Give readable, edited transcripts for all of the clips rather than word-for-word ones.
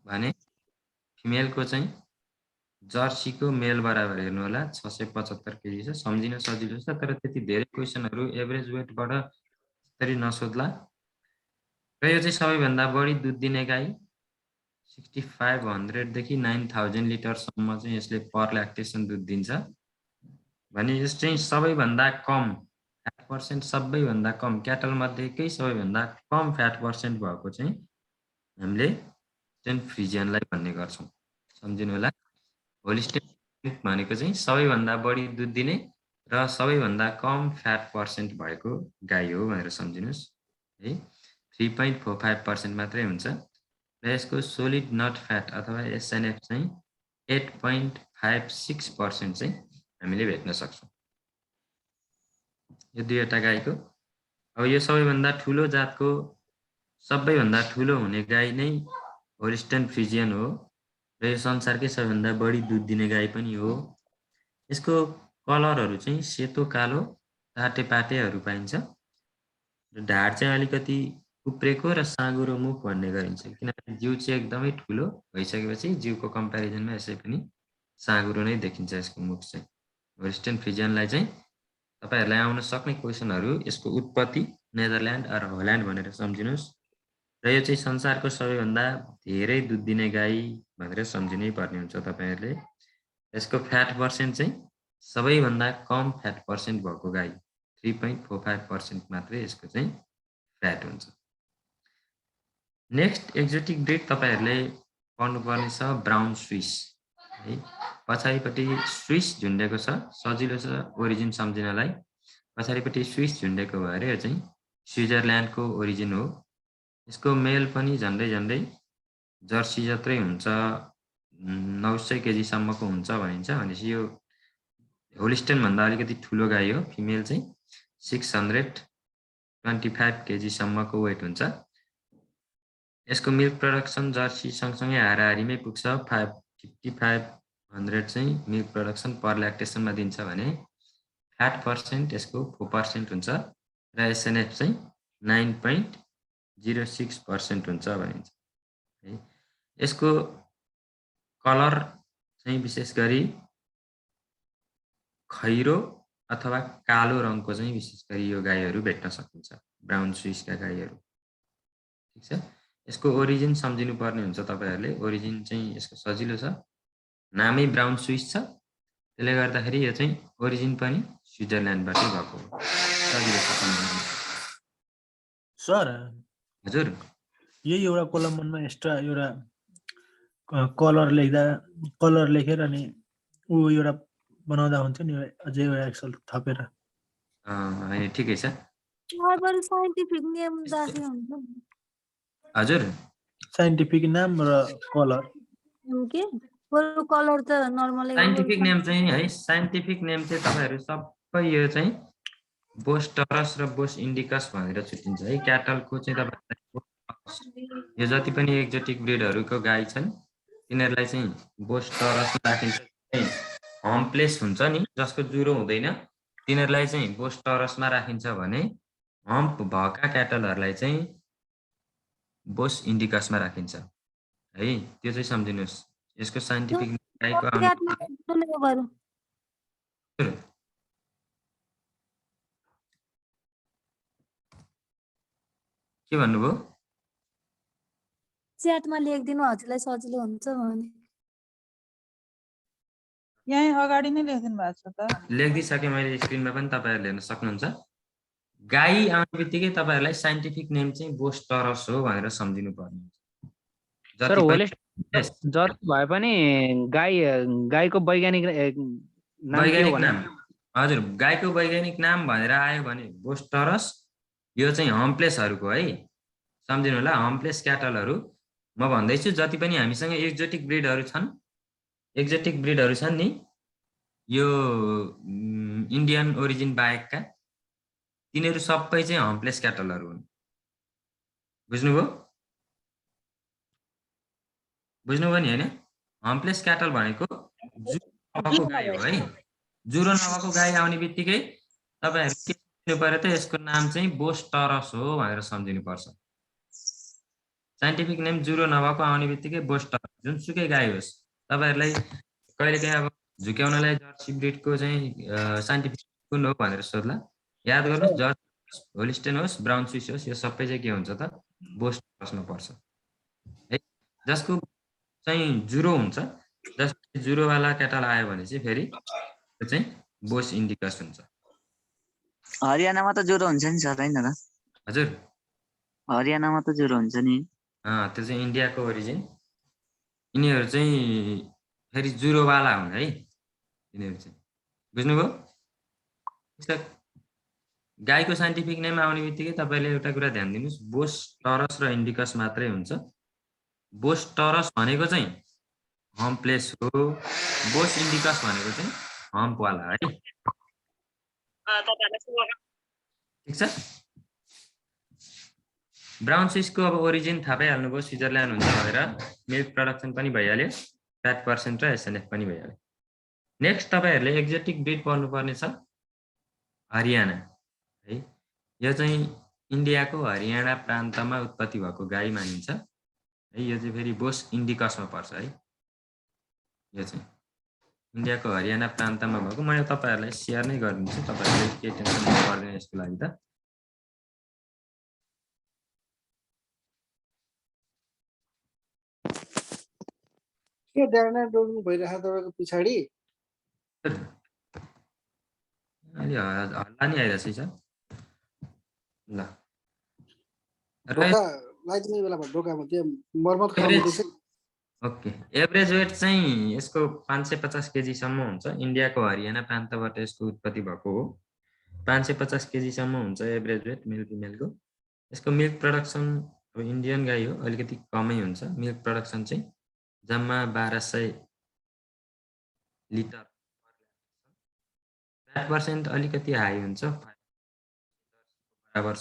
भने फिमेलको चाहिँ जर्सीको मेल बराबर हेर्नु होला 675 केजी छ। सम्झिन सजिलो छ, तर त्यति धेरै क्वेसनहरू एभरेज वेटबाट त्यसरी नसोध्ला। र यो चाहिँ सबैभन्दा बढी दुध दिने गाई 6500 देखि 9000 लिटरसम्म चाहिँ यसले पर ल्याक्टेसन दुध दिन्छ। भने यस चाहिँ सबैभन्दा कम फ्याट पर्सेन्ट, सबैभन्दा कम क्याटल मध्येकै सबैभन्दा कम फ्याट पर्सेन्ट भएको चाहिँ हामीले चाहिँ फ्रिजियनलाई भन्ने गर्छौँ। सम्झिनु होला, होलिस्टिन भनेको चाहिँ सबैभन्दा बढी दुध दिने र सबैभन्दा कम फ्याट पर्सेन्ट भएको गाई हो भनेर सम्झिनुहोस् है। 3.45% मात्रै हुन्छ र यसको सोलिड नट फ्याट अथवा एसएनएफ चाहिँ 8.56% चाहिँ हामीले भेट्न सक्छौँ यो दुईवटा गाईको। अब यो सबैभन्दा ठुलो जातको सबैभन्दा ठुलो हुने गाई नै होलिस्टिन फ्रिजियन हो र यो संसारकै सबैभन्दा बढी दुध दिने गाई पनि हो। यसको कलरहरू चाहिँ सेतो कालो पाटे पाइन्छ र ढाड चाहिँ अलिकति उप्रेको र साँगुरो मुख भन्ने गरिन्छ, किनभने जिउ चाहिँ एकदमै ठुलो भइसकेपछि जिउको कम्पेरिजनमा यसै पनि साँगुरो नै देखिन्छ यसको मुख चाहिँ। होलिस्टिन फ्रिजियनलाई चाहिँ तपाईहरुलाई आउन सक्ने क्वेसनहरू यसको उत्पत्ति नेदरल्यान्ड र होल्यान्ड भनेर सम्झिनुहोस् र यो चाहिँ संसारको सबैभन्दा धेरै दुध दिने गाई भनेर सम्झिनै पर्ने हुन्छ तपाईहरुले। यसको फ्याट पर्सेन्ट चाहिँ सबैभन्दा कम फ्याट पर्सेन्ट भएको गाई 3.45% मात्रै यसको चाहिँ फ्याट हुन्छ। नेक्स्ट एक्जोटिक ब्रिड तपाईहरुले पढ्नुपर्ने छ ब्राउन स्विस है। पछाडिपट्टि स्विस झुन्डेको छ, सजिलो छ ओरिजिन सम्झिनलाई। पछाडिपट्टि स्विस झुन्डेको भएर यो चाहिँ स्विजरल्यान्डको ओरिजिन हो। यसको मेल पनि झन्डै झन्डै जर्सी जत्रै हुन्छ, 900 केजी सम्मको हुन्छ भनिन्छ। भनेपछि यो होलिस्टिन भन्दा अलिकति ठुलो गाई हो। फिमेल चाहिँ 625 केजी सम्मको वेट हुन्छ। यसको मिल्क प्रोडक्सन जर्सी सँगसँगै हाराहारीमै पुग्छ। 5500 चाहिँ मिल्क प्रोडक्सन पर ल्याक्टेसनमा दिन्छ भने फ्याट पर्सेन्ट यसको 4% हुन्छ र एसएनएफ चाहिँ 9.06% हुन्छ भनिन्छ है। यसको कलर चाहिँ विशेष गरी खैरो अथवा कालो रङको चाहिँ विशेष गरी यो गाईहरू भेट्न सकिन्छ, ब्राउन स्विसका गाईहरू। ठीक छ, यसको ओरिजिन सम्झिनु पर्ने हुन्छ तपाईहरुले। ओरिजिन चाहिँ यसको सजिलो छ, नामै ब्राउन स्विस छ, त्यसले गर्दाखेरि यो चाहिँ ओरिजिन पनि स्विजरल्यान्डबाटै भएको हो। सजिलो छ सम्झिनु। सर हजुर, यही एउटा कोलमनमा एक्स्ट्रा एउटा कलर लेखेर अनि ऊ एउटा बनाउँदा हुन्थ्यो नि, अझै एउटा एक्सल थपेर। हैन ठिकै छ। साइन्टिफिक नेम राखे हुन्छ हजुर, साइन्टिफिक नाम र कलर के बरु कलर त नर्मलै साइन्टिफिक नेम चाहिँ है, साइन्टिफिक नेम चाहिँ तपाईहरु सबै यो चाहिँ बोस टरस र बोस इन्डिकस भनेर छुट्टिन्छ है। क्याटलको चाहिँ तपाईहरुलाई यो जति पनि एक्जोटिक ब्रिडहरुको गाई छन् तिनीहरुलाई चाहिँ बोस टरसमा राखिन्छ। हम्पलेस हुन्छ नि जसको जुरो हुँदैन तिनीहरुलाई चाहिँ बोस टरसमा राखिन्छ भने हम्प भएका क्याटलहरुलाई चाहिँ बोस इन्डिकसमा राखिन्छ है। त्यो चाहिँ सम्झिनुस्। यसको साइन्टिफिक गाईको के भन्नुभयो? च्याटमा लेखिदिनु हजुरलाई सजिलो हुन्छ भने। यहाँ अगाडि नै लेखिदिनु भएको छ त। लेखिदिसके मैले स्क्रिनमा पनि तपाईहरुले हेर्न सक्नुहुन्छ। गाई आउने बित्तिकै तपाईहरुलाई साइन्टिफिक नेम चाहिँ बोस टरस हो भनेर सम्झिनु पर्ने हुन्छ। सर होलिस्टिन जर्सी भए पनि गाईको वैज्ञानिक नाम हजुर, गाईको वैज्ञानिक नाम भनेर आयो भने बोस टरस। यो चाहिँ हम्पलेसहरुको है, सम्झिनु होला। हम्पलेस क्याटलहरु म भन्दैछु जति पनि हामीसँग एक्जोटिक ब्रिडहरु छन् नि, यो इन्डियन ओरिजिन बाहेकका तिनीहरु सबै चाहिँ हम्पलेस क्याटलहरु हुन्। बुझ्नुभयो? बुझ्नुभयो नि हैन? हम्पलेस क्याटल भनेको जुरो नभएको गाई हो है। जुरो नभएको गाई आउने बित्तिकै तपाईहरु के बुझ्नु पर्यो त यसको नाम चाहिँ बोस टरस हो भनेर सम्झिनु पर्छ। साइन्टिफिक नेम जुरो नभएको आउने बित्तिकै बोस्टर जुनसुकै गाई होस् तपाईहरुलाई कहिलेकाहीँ अब झुक्याउनलाई जर्सी ब्रिडको चाहिँ साइन्टिफिक कुन हो भनेर सोध्ला याद गर्नुस् जर्सी होलिस्टेन होस् ब्राउन स्विस होस् यो सबै चाहिँ के हुन्छ त बोस्टर बस्नुपर्छ है जसको चाहिँ जुरो हुन्छ जसको जुरोवाला क्याटल आयो भने चाहिँ फेरि त्यो चाहिँ बोस इन्डिकस हुन्छ हरियाणामा त ज्वरो हुन्छ नि सर हैन र हजुर हरियाणामा त ज्वरो हुन्छ नि त्यो चाहिँ इन्डियाको ओरिजिन यिनीहरू चाहिँ फेरि जुरोवाला हुन् है यिनीहरू चाहिँ बुझ्नुभयो गाईको साइन्टिफिक नेम आउने बित्तिकै तपाईले एउटा कुरा ध्यान दिनुस् बोस टरस र इन्डिकस मात्रै हुन्छ बोस टरस भनेको चाहिँ हम्प प्लेस हो बोस इन्डिकस भनेको चाहिँ हम्पवाला है ठिक छ ब्राउन स्विसको अब ओरिजिन थाहा पाइहाल्नुभयो स्विजरल्यान्ड हुन्छ भनेर मिल्क प्रोडक्सन पनि भइहाल्यो फ्याट पर्सेन्ट र एसएनएफ पनि भइहाल्यो नेक्स्ट तपाईहरुले एक्जोटिक ब्रिड पढ्नुपर्ने छ हरियाणा है यो चाहिँ इन्डियाको हरियाणा प्रान्तमा उत्पत्ति भएको गाई मानिन्छ है यो चाहिँ फेरि बोस इन्डिकसमा पर्छ है यो चाहिँ इन्डियाको हरियाणा प्रान्तमा भएको मैले तपाईहरुलाई शेयर नै गरिदिन्छु तपाईहरुले के टेन्सन लिनु पर्दैन यसको लागि त के डाना डोल्नु भइरहेको तपाईको पछाडी अलि हल्ला नि आइरहेछ है सर ल ढोका लाइदिने बेला ढोकामा त्यो मर्मत गर्नुपर्छ ओके एभरेज वेट चाहिँ यसको 550 केजी सम्म हुन्छ इन्डियाको हरियाणा प्रान्तबाट यसको उत्पत्ति भएको हो 550 केजी सम्म हुन्छ एभरेज वेट मेल फिमेलको यसको मिल्क प्रोडक्सन अब इन्डियन गाई हो अलिकति कमै हुन्छ मिल्क प्रोडक्सन चाहिँ जम्मा 1200 लिटर फ्याट पर्सेन्ट अलिकति हाई हुन्छ बराबर छ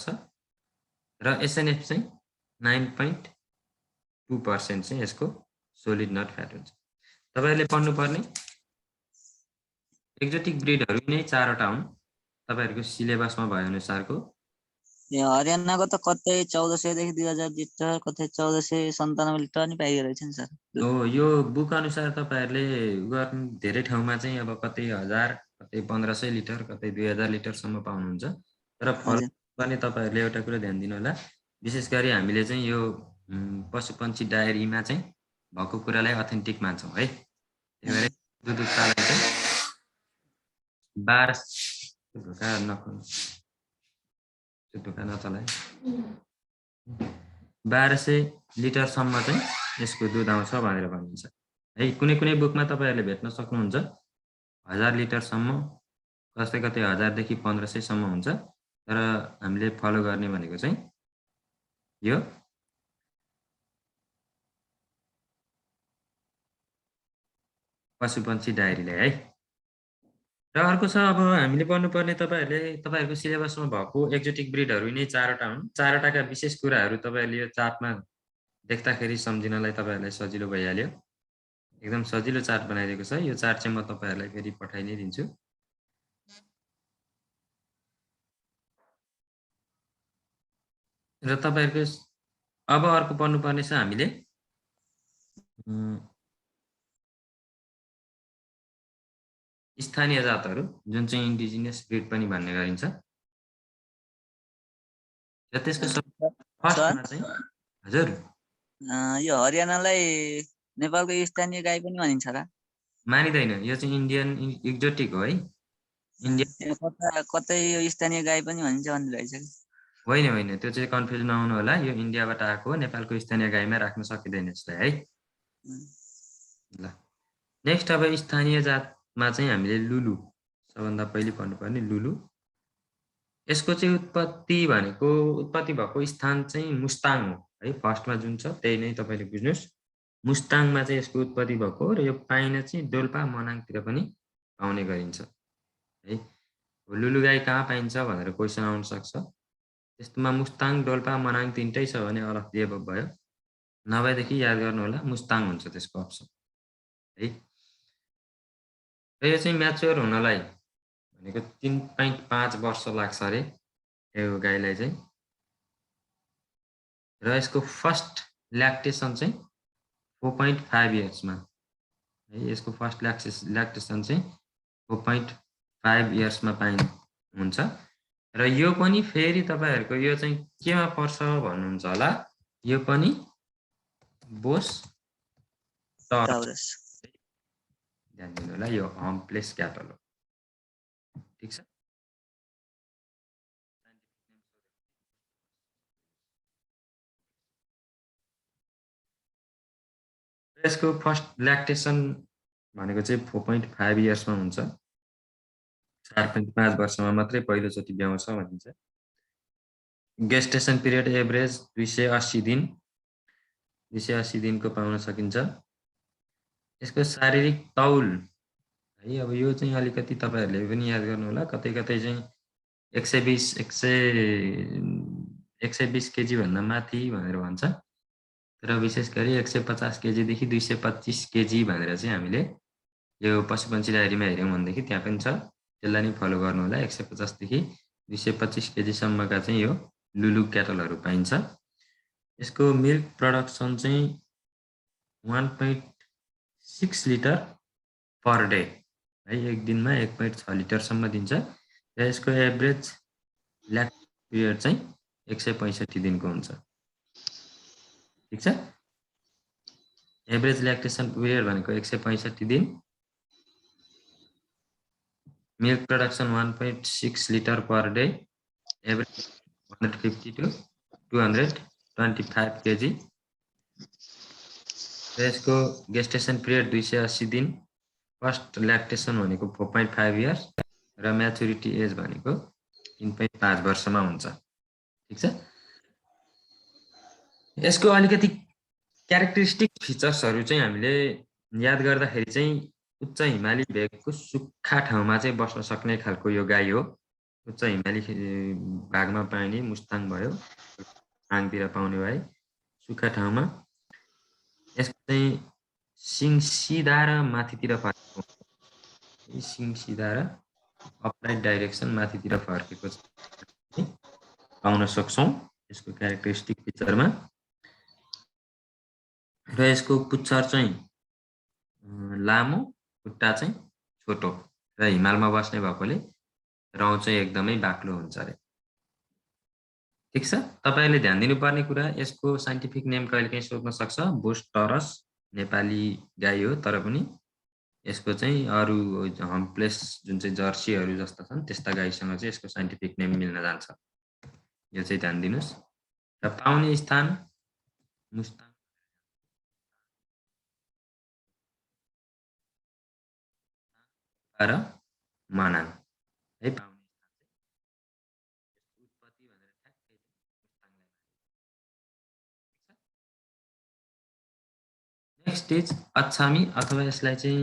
र एसएनएफ चाहिँ 9.2% चाहिँ यसको सोलिड नट फ्याट हुन्छ तपाईहरुले पढ्नुपर्ने एक्जोटिक ब्रिडहरु नै 4 वटा हुन् तपाईहरुको सिलेबसमा भए अनुसारको यो हरियाणाको त कतै 1400 देखि 2000 लिटर कतै 1497 लिटर नि पाइयो रहेछ नि सर हो यो बुक अनुसार तपाईहरुले गर्नु धेरै ठाउँमा चाहिँ अब कतै 1000 कतै 1500 लिटर कतै 2000 लिटर सम्म पाउनुहुन्छ तर फल पनि तपाईहरुले एउटा कुरा ध्यान दिनु होला विशेष गरी हामीले चाहिँ यो पशुपन्छी डायरीमा चाहिँ भएको कुरालाई अथेन्टिक मान्छौं है त्यही भएर दुध उत्पादन चाहिँ 12 ढोका नखोल्नु ढोका नचलाए 1200 लिटर सम्म चाहिँ यसको दुध आउँछ भनेर भनिन्छ है कुनै कुनै बुकमा तपाईहरुले भेट्न सक्नुहुन्छ 1000 लिटर सम्म कतै कतै 1000 देखि 1500 सम्म हुन्छ तर हामीले फलो गर्ने भनेको चाहिँ यो पशुपन्छी डायरीलाई है र अर्को छ अब हामीले पढ्नुपर्ने तपाईहरुको सिलेबसमा भएको एक्जोटिक ब्रिडहरु नै 4 वटा हुन् 4 वटाका विशेष कुराहरु तपाईहरुले यो चार्टमा देख्दाखेरि सम्झिनलाई तपाईहरुलाई सजिलो भइहाल्यो एकदम सजिलो चार्ट बनाइदिएको छ यो चार्ट चाहिँ म तपाईहरुलाई फेरि पठाइ नै दिन्छु र तपाईहरुको अब अर्को पढ्नुपर्ने छ हामीले स्थानीय जातहरु जुन चाहिँ इन्डिजिनियस ब्रिड पनि भन्ने गरिन्छ र त्यसको फर्स्टमा चाहिँ हजुर यो हरियाणालाई नेपालको स्थानीय गाई पनि भनिन्छ र मानिदैन यो चाहिँ इन्डियन एक्जोटिक हो है इन्डिया कतै यो स्थानीय गाई पनि भनिन्छ भन्ने रहेछ होइन होइन त्यो चाहिँ कन्फ्युज नहुनु होला यो इन्डियाबाट आएको हो नेपालको स्थानीय गाईमा राख्न सकिदैन यसलाई है ल नेक्स्ट अब स्थानीय जातमा चाहिँ हामीले लुलु सबभन्दा पहिले पढ्नुपर्ने लुलु यसको चाहिँ उत्पत्ति भएको स्थान चाहिँ मुस्ताङ हो है फर्स्टमा जुन छ त्यही नै तपाईले बुझ्नुस् मुस्ताङमा चाहिँ यसको उत्पत्ति भएको र यो पाइन चाहिँ डोल्पा मनाङतिर पनि पाउने गरिन्छ है लुलु गाई कहाँ पाइन्छ भनेर क्वेशन आउन सक्छ त्यस्तोमा मुस्ताङ डोल्पा मनाङ तीनटै छ भने अल अफ द एबभ भयो नभएदेखि याद गर्नु होला मुस्ताङ हुन्छ त्यसको अप्सन है र यो चाहिँ म्याच्योर हुनलाई भनेको 3.5 वर्ष लाग्छ अरे यो गाईलाई चाहिँ र यसको फर्स्ट ल्याक्टेसन चाहिँ 4.5 इयर्समा है यसको फर्स्ट ल्याक्टेसन चाहिँ 4.5 इयर्समा हुन्छ र यो पनि फेरि तपाईहरुको यो चाहिँ केमा पर्छ भन्नुहुन्छ होला यो पनि बोस टाउरस ध्यान दिनु होला यो हम्प्लेस क्याटल हो ठीक छ यसको फर्स्ट ल्याक्टेसन भनेको चाहिँ 4.5 इयर्समा हुन्छ 4.5 वर्षमा मात्रै पहिलोचोटि ब्याउँछ भनिन्छ गेस्टेसन पिरियड एभरेज 280 दिन 280 दिनको पाउन सकिन्छ यसको शारीरिक तौल है अब यो चाहिँ अलिकति तपाईहरुले पनि याद गर्नु होला कतै कतै चाहिँ 120 केजी भन्दा माथि भनेर भन्छ तर विशेष गरी 150 केजी देखि 225 केजी भनेर चाहिँ हामीले यो पशुपन्छी डायरीमा हेर्यौं भनेदेखि त्यहाँ पनि छ त्यसलाई नै फलो गर्नु होला 150 देखि 225 केजी सम्मका चाहिँ यो लुलु क्याटलहरु पाइन्छ यसको मिल्क प्रोडक्सन चाहिँ 1.6 लिटर पर डे है एक दिनमा 1.6 लिटर सम्म दिन्छ र यसको एभरेज ल्याक्ट पिरियड चाहिँ 165 दिनको हुन्छ ठीक छ एभरेज ल्याक्टेसन पिरियड भनेको 165 दिन milk production 1.6 litre per day average 150 to 225 KG र यसको गेस्टेसन पिरियड 280 दिन फर्स्ट ल्याक्टेसन भनेको 4.5 इयर्स र म्याचुरिटी एज भनेको 3.5 वर्षमा हुन्छ ठीक छ यसको अलिकति क्यारेक्टरिस्टिक फिचर्सहरु चाहिँ हामीले याद गर्दाखेरि चाहिँ उच्च हिमाली भेगको सुक्खा ठाउँमा चाहिँ बस्न सक्ने खालको यो गाई हो उच्च हिमाली भागमा पाइने मुस्ताङ भयो आङतिर पाउने भए सुक्खा ठाउँमा यसको चाहिँ सिङ सिधा र माथितिर फर्केको सिङ सिधा र अपराइट डाइरेक्सन माथितिर फर्केको पाउन सक्छौं यसको क्यारेक्टरिस्टिक फिचरमा र यसको पुच्छर चाहिँ लामो खुट्टा चाहिँ छोटो र हिमालमा बस्ने भएकोले रौँ चाहिँ एकदमै बाक्लो हुन्छ रे ठीक छ तपाईले ध्यान दिनुपर्ने कुरा यसको साइन्टिफिक नेम कहिलेकाहीँ सोध्न सक्छ बोस टरस नेपाली गाई हो तर पनि यसको चाहिँ अरु हम्प्लेस जुन चाहिँ जर्सीहरु जस्ता छन् त्यस्ता गाईसँग चाहिँ यसको साइन्टिफिक नेम मिल्न जान्छ यो चाहिँ ध्यान दिनुस् र पाउने स्थान मुस्ताङ र मनाङ है पाउने उत्पत्ति भनेर ठ्याक्कै मुस्ताङलाई नेक्स्ट इज अछामी अथवा यसलाई चाहिँ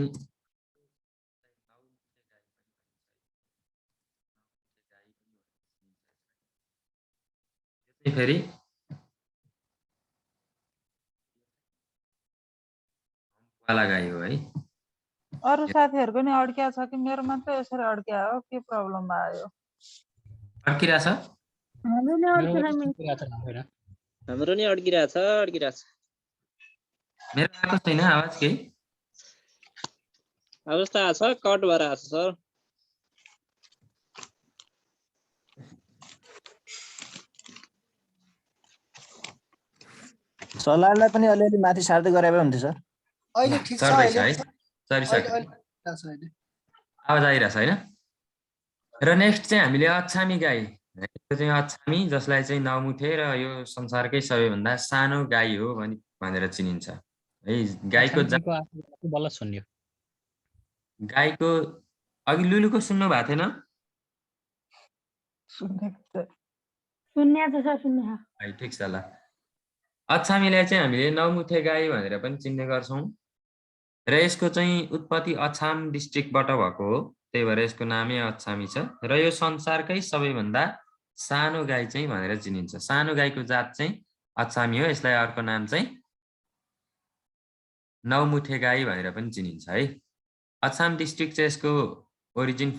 फेरि वाला गाई हो है अरू साथीहरुको नि अड्किया छ कि मेरो मात्रै यसरी अड्किया हो के प्रब्लम आयो अड्किरा छ हाम्रो नि अड्किरहेछ मेरो आएको छैन आवाज केही अवस्था छ कट भएर आछ सर सलाडलाई पनि अलिअलि माथि सार्दै गरे भए हुन्थ्यो सर अहिले ठिक छ सर्दैछ अहिले है सरी अहिले थाहा छ अहिले आवाज आइरहेछ हैन र नेक्स्ट चाहिँ हामीले अछामी गाई यो चाहिँ अछामी जसलाई चाहिँ नौमुठे र यो संसारकै सबैभन्दा सानो गाई हो भनेर चिनिन्छ है गाईको बल्ल सुन्यो गाईको अघि लुलुको सुन्नु भएको थिएन है ठिक छ ल अछामीलाई चाहिँ हामीले नौमुठे गाई भनेर पनि चिन्ने गर्छौं र यसको चाहिँ उत्पत्ति अछाम डिस्ट्रिक्टबाट भएको हो त्यही भएर यसको नामै अछामी छ र यो संसारकै सबैभन्दा सानो गाई चाहिँ भनेर चिनिन्छ सानो गाईको जात चाहिँ अछामी हो यसलाई अर्को नाम चाहिँ नौमुठे गाई भनेर पनि चिनिन्छ है अछाम डिस्ट्रिक्ट चाहिँ यसको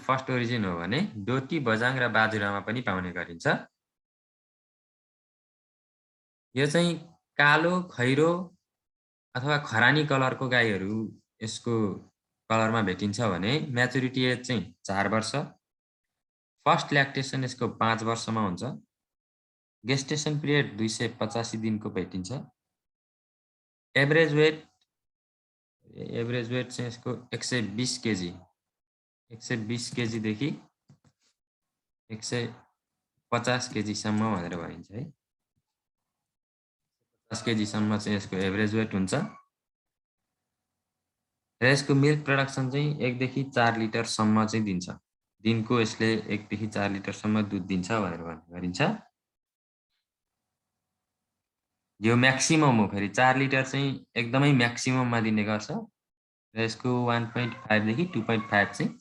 फर्स्ट ओरिजिन हो भने डोटी बजाङ र बाजुरामा पनि पाउने गरिन्छ यो चाहिँ कालो खैरो अथवा खरानी कलरको गाईहरू यसको कलरमा भेटिन्छ भने म्याचुरिटी एज चाहिँ 4 वर्ष, फर्स्ट ल्याक्टेसन यसको 5 वर्षमा हुन्छ, गेस्टेसन पिरियड 285 दिनको भेटिन्छ, एभरेज वेट चाहिँ यसको 120 केजी 120 केजीदेखि 150 केजीसम्म भनेर भनिन्छ है। 50 केजीसम्म चाहिँ यसको एभरेज वेट हुन्छ र यसको मिल्क प्रोडक्सन चाहिँ 1 देखि 4 लिटरसम्म चाहिँ दिन्छ। दिनको यसले 1 देखि 4 लिटरसम्म दुध दिन्छ भनेर भन्ने गरिन्छ। यो म्याक्सिमम हो, फेरि 4 लिटर चाहिँ एकदमै म्याक्सिमममा दिने गर्छ र यसको 1.5 देखि 2.5 चाहिँ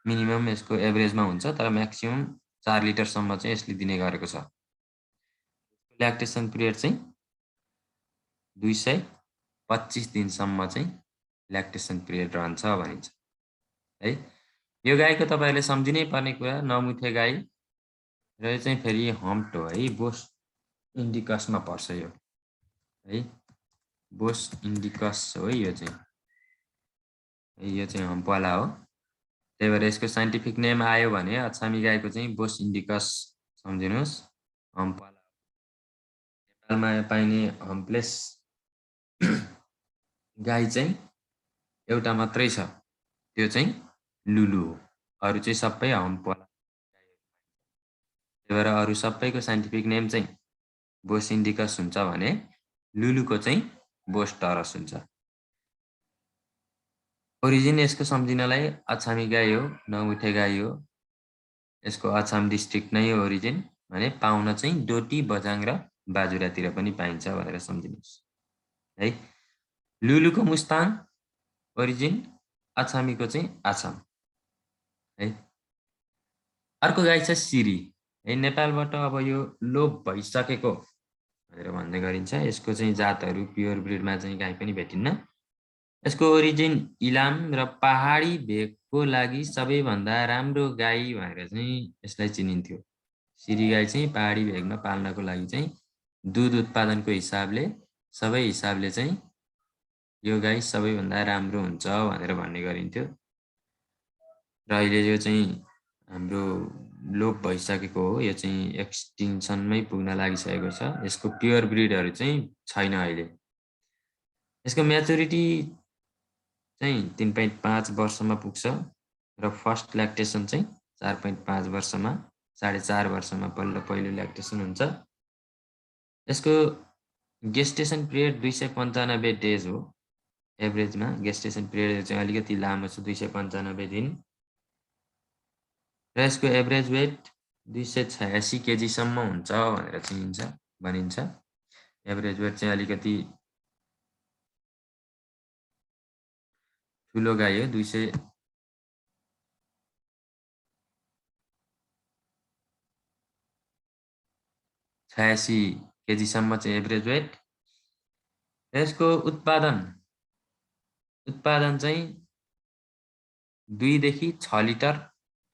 मिनिमम यसको एभरेजमा हुन्छ, तर म्याक्सिमम 4 लिटरसम्म चाहिँ यसले दिने गरेको छ। ल्याक्टेसन पिरियड चाहिँ 225 दिनसम्म चाहिँ ल्याक्टेसन पिरियड रहन्छ भनिन्छ है। यो गाईको तपाईहरुले सम्झिनै पर्ने कुरा नमुथे गाई र यो चाहिँ फेरि हम्प्ड हो है, बोस इन्डिकसमा पर्छ यो है, बोस इन्डिकस हो यो चाहिँ हम्पवाला हो। त्यही भएर यसको साइन्टिफिक नेम आयो भने अछामी गाईको चाहिँ बोस इन्डिकस सम्झिनुहोस्, हम्पवाला। नेपालमा पाइने हम्पलेस गाई चाहिँ एउटा मात्रै छ, त्यो चाहिँ लुलु हो, अरु चाहिँ सबै हम्पवाला। त्यही भएर अरु सबैको साइन्टिफिक नेम चाहिँ बोस इन्डिकस हुन्छ भने लुलुको चाहिँ बोस टरस हुन्छ। ओरिजिन यसको सम्झिनलाई अछामी गाई हो, नमुथे गाई हो, यसको अछाम डिस्ट्रिक्ट नै हो ओरिजिन भने पाउन चाहिँ डोटी, बझाङ र बाजुरातिर पनि पाइन्छ भनेर सम्झिनुहोस् है। लुलुको मुस्ताङ ओरिजिन, अछामीको चाहिँ आसाम है। अर्को गाई छ सिरी है, नेपालबाट अब यो लोप भइसकेको भनेर भन्ने गरिन्छ। यसको चाहिँ जातहरू प्योर ब्रिडमा चाहिँ गाई पनि भेटिन्न। यसको ओरिजिन इलाम र पहाडी भेगको लागि सबैभन्दा राम्रो गाई भनेर चाहिँ यसलाई चिनिन्थ्यो। सिरी गाई चाहिँ पहाडी भेगमा पाल्नको लागि चाहिँ दुध उत्पादनको हिसाबले सबै हिसाबले चाहिँ यो गाई सबैभन्दा राम्रो हुन्छ भनेर भन्ने गरिन्थ्यो र अहिले यो चाहिँ हाम्रो लोप भइसकेको हो, यो चाहिँ एक्सटिन्सनमै पुग्न लागिसकेको छ। यसको प्योर ब्रिडहरू चाहिँ छैन अहिले। यसको म्याचुरिटी चाहिँ 3.5 वर्षमा पुग्छ र फर्स्ट ल्याक्टेसन चाहिँ 4.5 वर्षमा, 4.5 वर्षमा पहिलो ल्याक्टेसन हुन्छ। यसको गेस्टेसन पिरियड 295 डेज हो एभरेजमा। गेस्टेसन पिरियड चाहिँ अलिकति लामो छ, 295 दिन र यसको एभरेज वेट 286 केजीसम्म हुन्छ भनेर भनिन्छ। एभरेज वेट चाहिँ अलिकति ठुलो गाई हो, 286 केजीसम्म चाहिँ एभरेज वेट। यसको उत्पादन चाहिँ 2 देखि 6 लिटर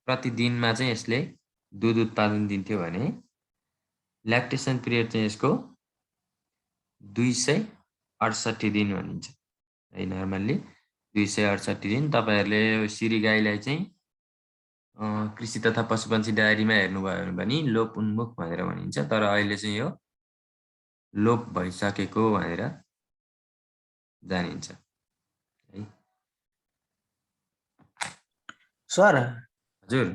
प्रतिदिनमा चाहिँ यसले दुध उत्पादन दिन्थ्यो भने ल्याक्टेसन पिरियड चाहिँ यसको 268 दिन भनिन्छ है। नर्मल्ली 268 दिन। तपाईहरुले सिरी गाईलाई चाहिँ कृषि तथा पशुपन्छी डायरीमा हेर्नुभयो भने लोप उन्मुख भनेर भनिन्छ, तर अहिले चाहिँ यो लोप भइसकेको भनेर जानिन्छ है। सर हजुर,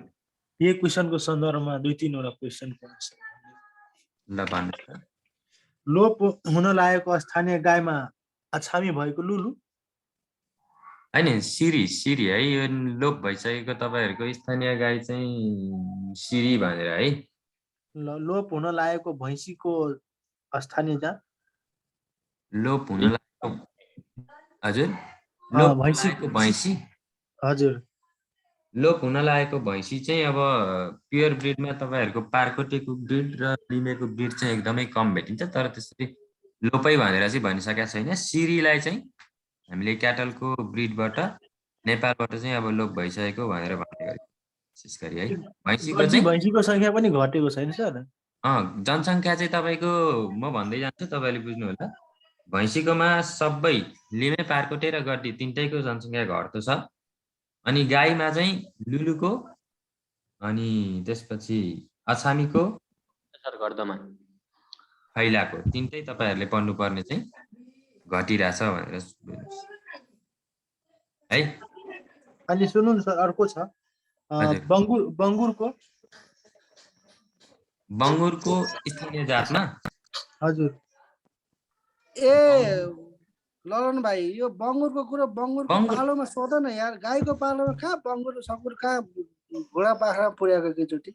यो क्वेशनको सन्दर्भमा 2-3 वटा क्वेशन पर्छ। ल भन्नुहोस्। लोप हुन लागेको स्थानीय गाईमा अछामी भएको लुलु हैन, सिरी है, यो लोप भइसकेको तपाईहरुको स्थानीय गाई चाहिँ सिरी भनेर है। लोप हुन लागेको भैँसीको स्थानीय जात लोप हुन लागेको हजुर, लोप भैँसीको भैँसी हजुर, लोप हुन लागेको भैँसी चाहिँ अब प्योर ब्रिडमा तपाईहरुको पारकोटेको ब्रिड र लिमेको ब्रिड चाहिँ एकदमै कम भेटिन्छ, तर त्यसरी लोपै भनेर चाहिँ भनिसकेका छैन। सिरीलाई चाहिँ हामीले क्याटलको ब्रिडबाट नेपालबाट चाहिँ अब लोप भइसकेको भनेर भन्ने गरी विशेष गरी है। भैँसीको संख्या पनि घटेको छैन सर? जनसङ्ख्या चाहिँ तपाईँको म भन्दै जान्छु तपाईँले बुझ्नु होला। भैँसीकोमा सबै लिमे, पारकोटे र गड्डी तिनटैको जनसङ्ख्या घट्दो छ। अनि गाईमा चाहिँ लुलुको अनि त्यसपछि अछामीको गर्दमा खैलाको तिनटै तपाईँहरूले पढ्नुपर्ने चाहिँ घटिरहेछ भनेर बुझ्नुहोस् है। अनि सुन्नु न सर, अर्को छ हजुर। बङ्गुरको बङ्गुरको स्थानीय जातमा हजुर ए ललन भाइ, यो बङ्गुरको कुरा बङ्गुरको बङ्गुर। पालोमा सोध न यार। गाईको पालोमा कहाँ बङ्गुर सङ्गुर कहाँ घोडा बाख्रा पुर्याएको एकैचोटि?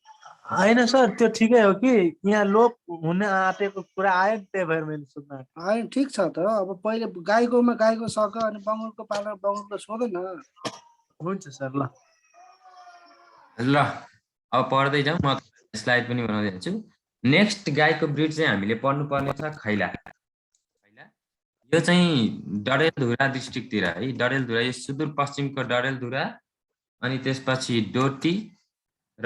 होइन सर, त्यो ठिकै हो कि यहाँ लोप हुन आँटेको कुरा आयो नि, त्यही भएर मैले सोध्न आँटेँ। होइन ठिक छ त। अब पहिले गाईकोमा गाईको सक अनि बङ्गुरको पालोमा बङ्गुरको सोध न। हुन्छ सर, ल ल अब पढ्दै जाउँ, म स्लाइड पनि बनाउँदै जान्छु। नेक्स्ट गाईको ब्रिड चाहिँ हामीले पढ्नुपर्ने छ खैला। यो चाहिँ डडेलधुरा डिस्ट्रिक्टतिर है। डडेलधुरा यो सुदूरपश्चिमको डडेलधुरा अनि त्यसपछि डोटी र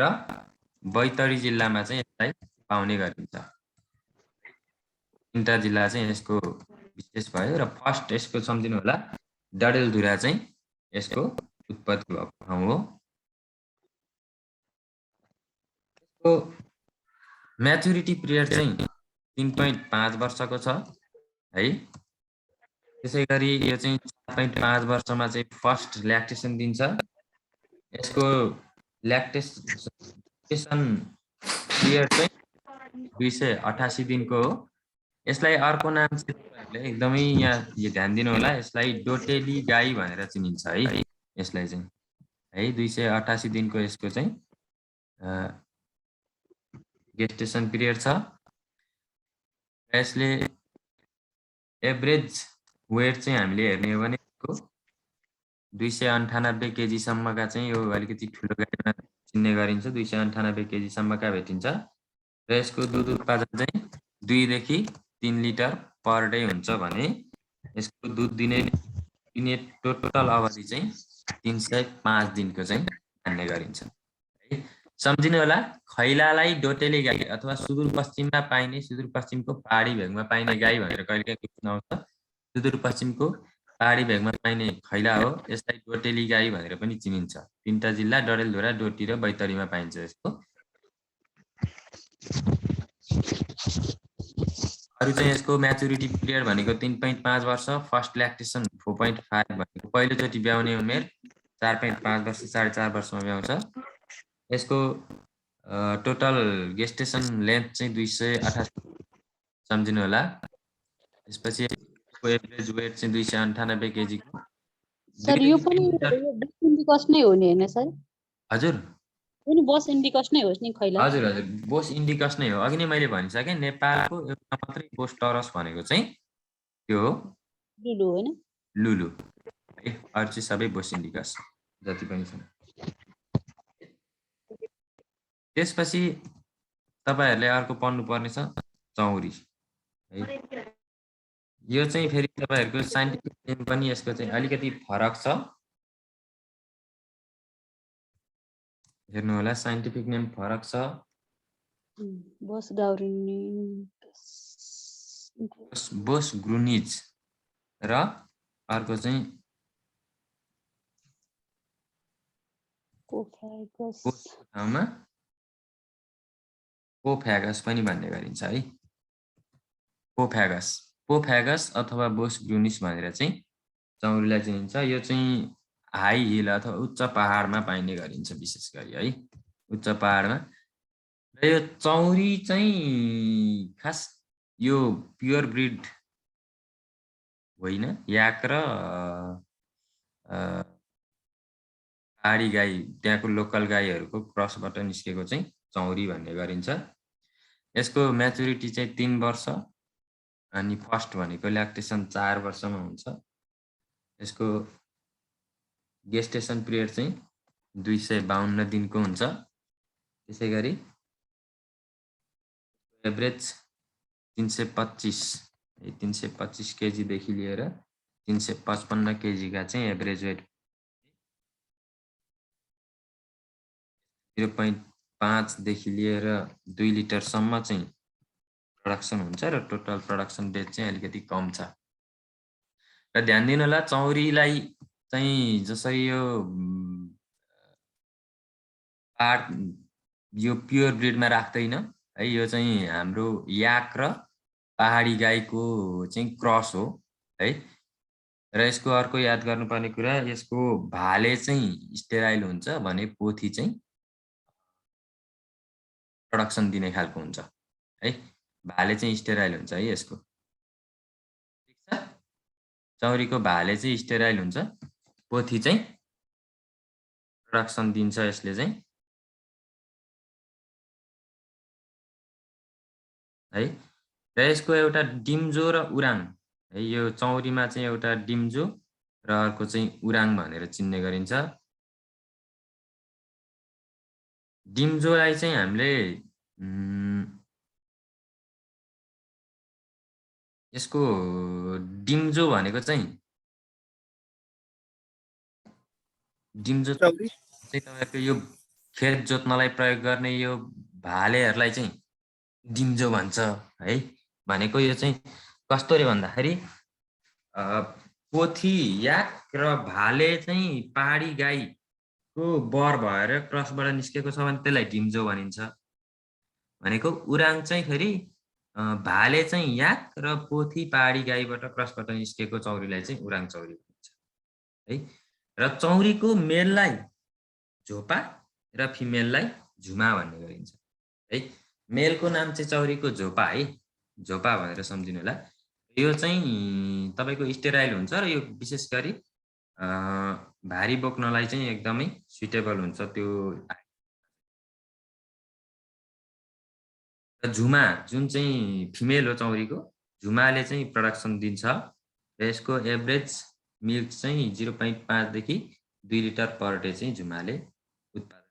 बैतडी जिल्लामा चाहिँ यसलाई पाउने गरिन्छ। तिनवटा जिल्ला चाहिँ यसको विशेष भयो र फर्स्ट यसको सम्झिनु होला डडेलधुरा चाहिँ यसको उत्पत्ति भएको ठाउँ हो। यसको म्याचुरिटी पिरियड चाहिँ 3.5 वर्षको छ है। त्यसै गरी यो चाहिँ 4.5 वर्षमा चाहिँ फर्स्ट ल्याक्टेसन दिन्छ। यसको ल्याक्टेसन पिरियड चाहिँ 288 दिनको हो। यसलाई अर्को नाम चाहिँ तपाईँहरूले एकदमै यहाँ ध्यान दिनु होला, यसलाई डोटेली गाई भनेर चिनिन्छ है। यसलाई चाहिँ है 288 दिनको यसको चाहिँ गेस्टेसन पिरियड छ। यसले एभरेज वेट चाहिँ हामीले हेर्ने हो भने 298 केजीसम्मका चाहिँ यो अलिकति ठुलो गाईमा चिन्ने गरिन्छ। 298 केजीसम्मका भेटिन्छ र यसको दुध उत्पादन चाहिँ 2 देखि 3 लिटर पर डे हुन्छ भने यसको दुध दिने टोटल अवधि चाहिँ 305 दिनको चाहिँ मान्ने गरिन्छ है। सम्झिनु होला, खैलालाई डोटेली गाई अथवा सुदूरपश्चिममा पाइने, सुदूरपश्चिमको पहाडी भेगमा पाइने गाई भनेर कहिलेकाहीँ बुझ्न आउँछ। सुदूरपश्चिमको पहाडी भेगमा पाइने खैला हो। यसलाई डोटेली गाई भनेर पनि चिनिन्छ। तिनवटा जिल्ला डडेलधुरा, डोटी र बैतडीमा पाइन्छ यसको। अरू चाहिँ यसको म्याचुरिटी पिरियड भनेको 3.5 वर्ष, फर्स्ट ल्याक्टेसन 4.5 भनेको पहिलोचोटि ब्याउने उमेर, 4.5 वर्ष 4.5 वर्षमा ब्याउँछ। यसको टोटल गेस्टेसन लेन्थ चाहिँ 288 सम्झिनु होला। त्यसपछि एभरेज वेट चाहिँ 298 केजीको। सर यो पनि बस इन्डिकस नै हो नि हैन सर? हजुर पनि बस इन्डिकस नै होस् नि खैला? हजुर हजुर बोस इन्डिकस नै हो। अघि नै मैले भनिसकेँ, नेपालको एउटा मात्रै बोस टरस भनेको चाहिँ त्यो हो लुलु हैन? लुलु है। अरू चाहिँ सबै बोस इन्डिकस जति पनि छन्। त्यसपछि तपाईहरूले अर्को पढ्नुपर्ने छ चौरी है। यो चाहिँ फेरि तपाईहरूको साइन्टिफिक नेम पनि यसको चाहिँ अलिकति फरक छ। हेर्नु होला, साइन्टिफिक नेम फरक छ। बस डाउरिनी बोस ग्रुनिज र अर्को चाहिँ ठाउँमा पोफ्यागस पनि भन्ने गरिन्छ है। पोफ्यागस अथवा बोस ग्रुनिस भनेर चाहिँ चौरीलाई चिनिन्छ। यो चाहिँ हाई हिल अथवा उच्च पहाडमा पाइने गरिन्छ विशेष गरी है, उच्च पहाडमा। र यो चौरी चाहिँ खास यो प्योर ब्रिड होइन, याक र पहाडी गाई त्यहाँको लोकल गाईहरूको क्रसबाट निस्केको चाहिँ चौरी भन्ने गरिन्छ। यसको म्याचुरिटी चाहिँ 3 वर्ष अनि फर्स्ट भनेको ल्याक्टेसन 4 वर्षमा हुन्छ। यसको गेस्टेसन पिरियड चाहिँ 252 दिनको हुन्छ। त्यसै गरी एभरेज 325 केजीदेखि लिएर 355 केजीका चाहिँ एभरेज वेट 5 देखि लिएर 2 लिटरसम्म चाहिँ प्रोडक्सन हुन्छ र टोटल प्रोडक्सन डेट चाहिँ अलिकति कम छ। र ध्यान दिनु होला चौरीलाई चाहिँ जसरी यो यो प्योर ब्रिडमा राख्दैन है, यो चाहिँ हाम्रो याक र पहाडी गाईको चाहिँ क्रस हो है। र यसको अर्को याद गर्नुपर्ने कुरा, यसको भाले चाहिँ स्टेराइल हुन्छ भने पोथी चाहिँ प्रोडक्सन दिने खालको हुन्छ है। भाले चाहिँ स्टेराइल हुन्छ है यसको, ठीक छ। चौरीको भाले चाहिँ स्टेराइल हुन्छ, पोथी चाहिँ प्रोडक्सन दिन्छ यसले चाहिँ है। र यसको एउटा डिम्जो र उराङ है, यो चौरीमा चाहिँ एउटा डिम्जो र अर्को चाहिँ उराङ भनेर चिन्ने गरिन्छ। डिम्जोलाई चाहिँ हामीले यसको डिम्जो भनेको चाहिँ तपाईँको यो खेत जोत्नलाई प्रयोग गर्ने यो भालेहरूलाई चाहिँ डिम्जो भन्छ है। भनेको यो चाहिँ कस्तो रे भन्दाखेरि पोथी याक र भाले चाहिँ पहाडी गाईको बर भएर क्रसबाट निस्केको छ भने त्यसलाई डिम्जो भनिन्छ। भनेको उराङ चाहिँ फेरि भाले चाहिँ याक र पोथी पहाडी गाईबाट क्रसबाट निस्केको चौरीलाई चाहिँ उराङ चौरी भनिन्छ है। र चौरीको मेललाई झोपा र फिमेललाई झुमा भन्ने गरिन्छ है। मेलको नाम चाहिँ चौरीको झोपा है, झोपा भनेर सम्झिनु होला। यो चाहिँ तपाईँको स्टेराइल हुन्छ र यो विशेष गरी भारी बोक्नलाई चाहिँ एकदमै सुइटेबल हुन्छ त्यो। झुमा जुन चाहिँ फिमेल हो चौरीको, झुमाले चाहिँ प्रोडक्सन दिन्छ र यसको एभरेज मिल्क चाहिँ 0.5 देखि 2 लिटर पर डे चाहिँ झुमाले उत्पादन।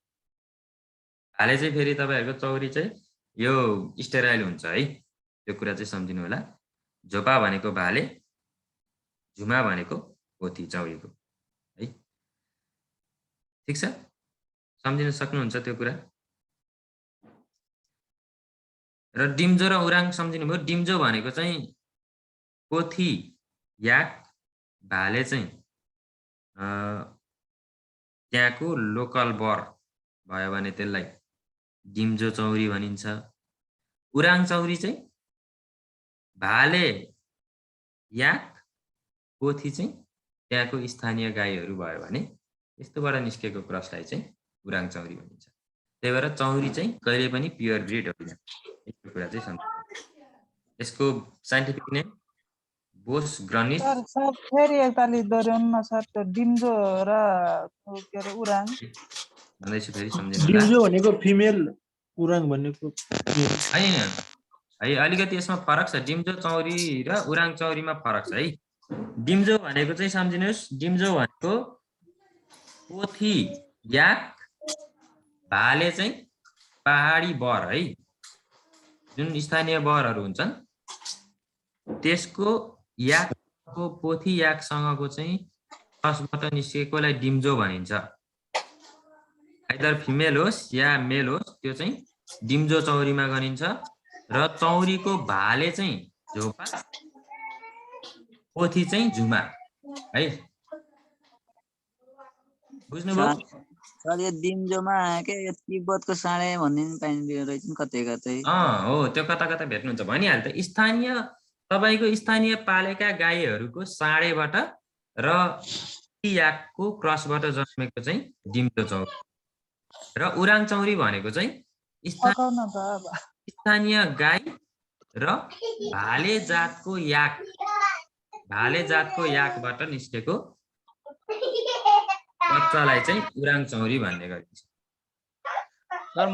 भाले चाहिँ फेरि तपाईँहरूको चौरी चाहिँ यो स्टेराइल हुन्छ है, त्यो कुरा चाहिँ सम्झिनु होला। झोपा भनेको भाले, झुमा भनेको पोथी चौरीको है, ठिक छ। सम्झिन सक्नुहुन्छ त्यो कुरा। र डिम्जो र उराङ सम्झिनु भयो। डिम्जो भनेको चाहिँ पोथी याक भाले चाहिँ त्यहाँको लोकल बर भयो भने त्यसलाई डिम्जो चौरी भनिन्छ। उराङ चौरी चाहिँ भाले याक पोथी चाहिँ त्यहाँको स्थानीय गाईहरू भयो भने यस्तोबाट निस्केको क्रसलाई चाहिँ उराङ चौरी भनिन्छ। त्यही भएर चौरी चाहिँ कहिले पनि प्योर ब्रिड होइन, यो कुरा चाहिँ सम्झनु। यसको साइन्टिफिक नेम बोस ग्रनिस। सर फेरि एकताली दोहोऱ्याउनु न सर, त्यो डिम्जो र के अरे उराङ भन्दैछु फेरि सम्झिनु होला। डिम्जो भनेको फिमेल, उराङ भनेको होइन है, अलिकति यसमा फरक छ। डिम्जो चौरी र उराङ चौरीमा फरक छ है। डिम्जो भनेको चाहिँ सम्झिनुहोस्, डिम्जो भनेको पोथी याक भाले चाहिँ पहाडी बर है, जुन स्थानीय बरहरू हुन्छन् त्यसको याकको पोथी याकसँगको चाहिँ क्रसबाट निस्केकोलाई डिम्जो भनिन्छ। आइदर फिमेल होस् या मेल होस्, त्यो चाहिँ डिम्जो चौरीमा गनिन्छ। र चौरीको भाले चाहिँ झोपा, पोथी चाहिँ झुमा है, बुझ्नुभयो? सर यो डिम्जोमा के यो तिब्बतको साँडे भन्ने पाइने रहेछ नि कतै कतै। हो, त्यो कता कता भेट्नुहुन्छ। भनिहाल्छ स्थानीय तपाईँको स्थानीय पालेका गाईहरूको साँडेबाट र याकको क्रसबाट जन्मेको चाहिँ डिम्जो चौरी। र उराङ चौरी भनेको चाहिँ स्थानीय गाई र भाले जातको याकबाट निस्केको बच्चालाई चाहिँ उराङ चौरी भन्ने गरिन्छ। सर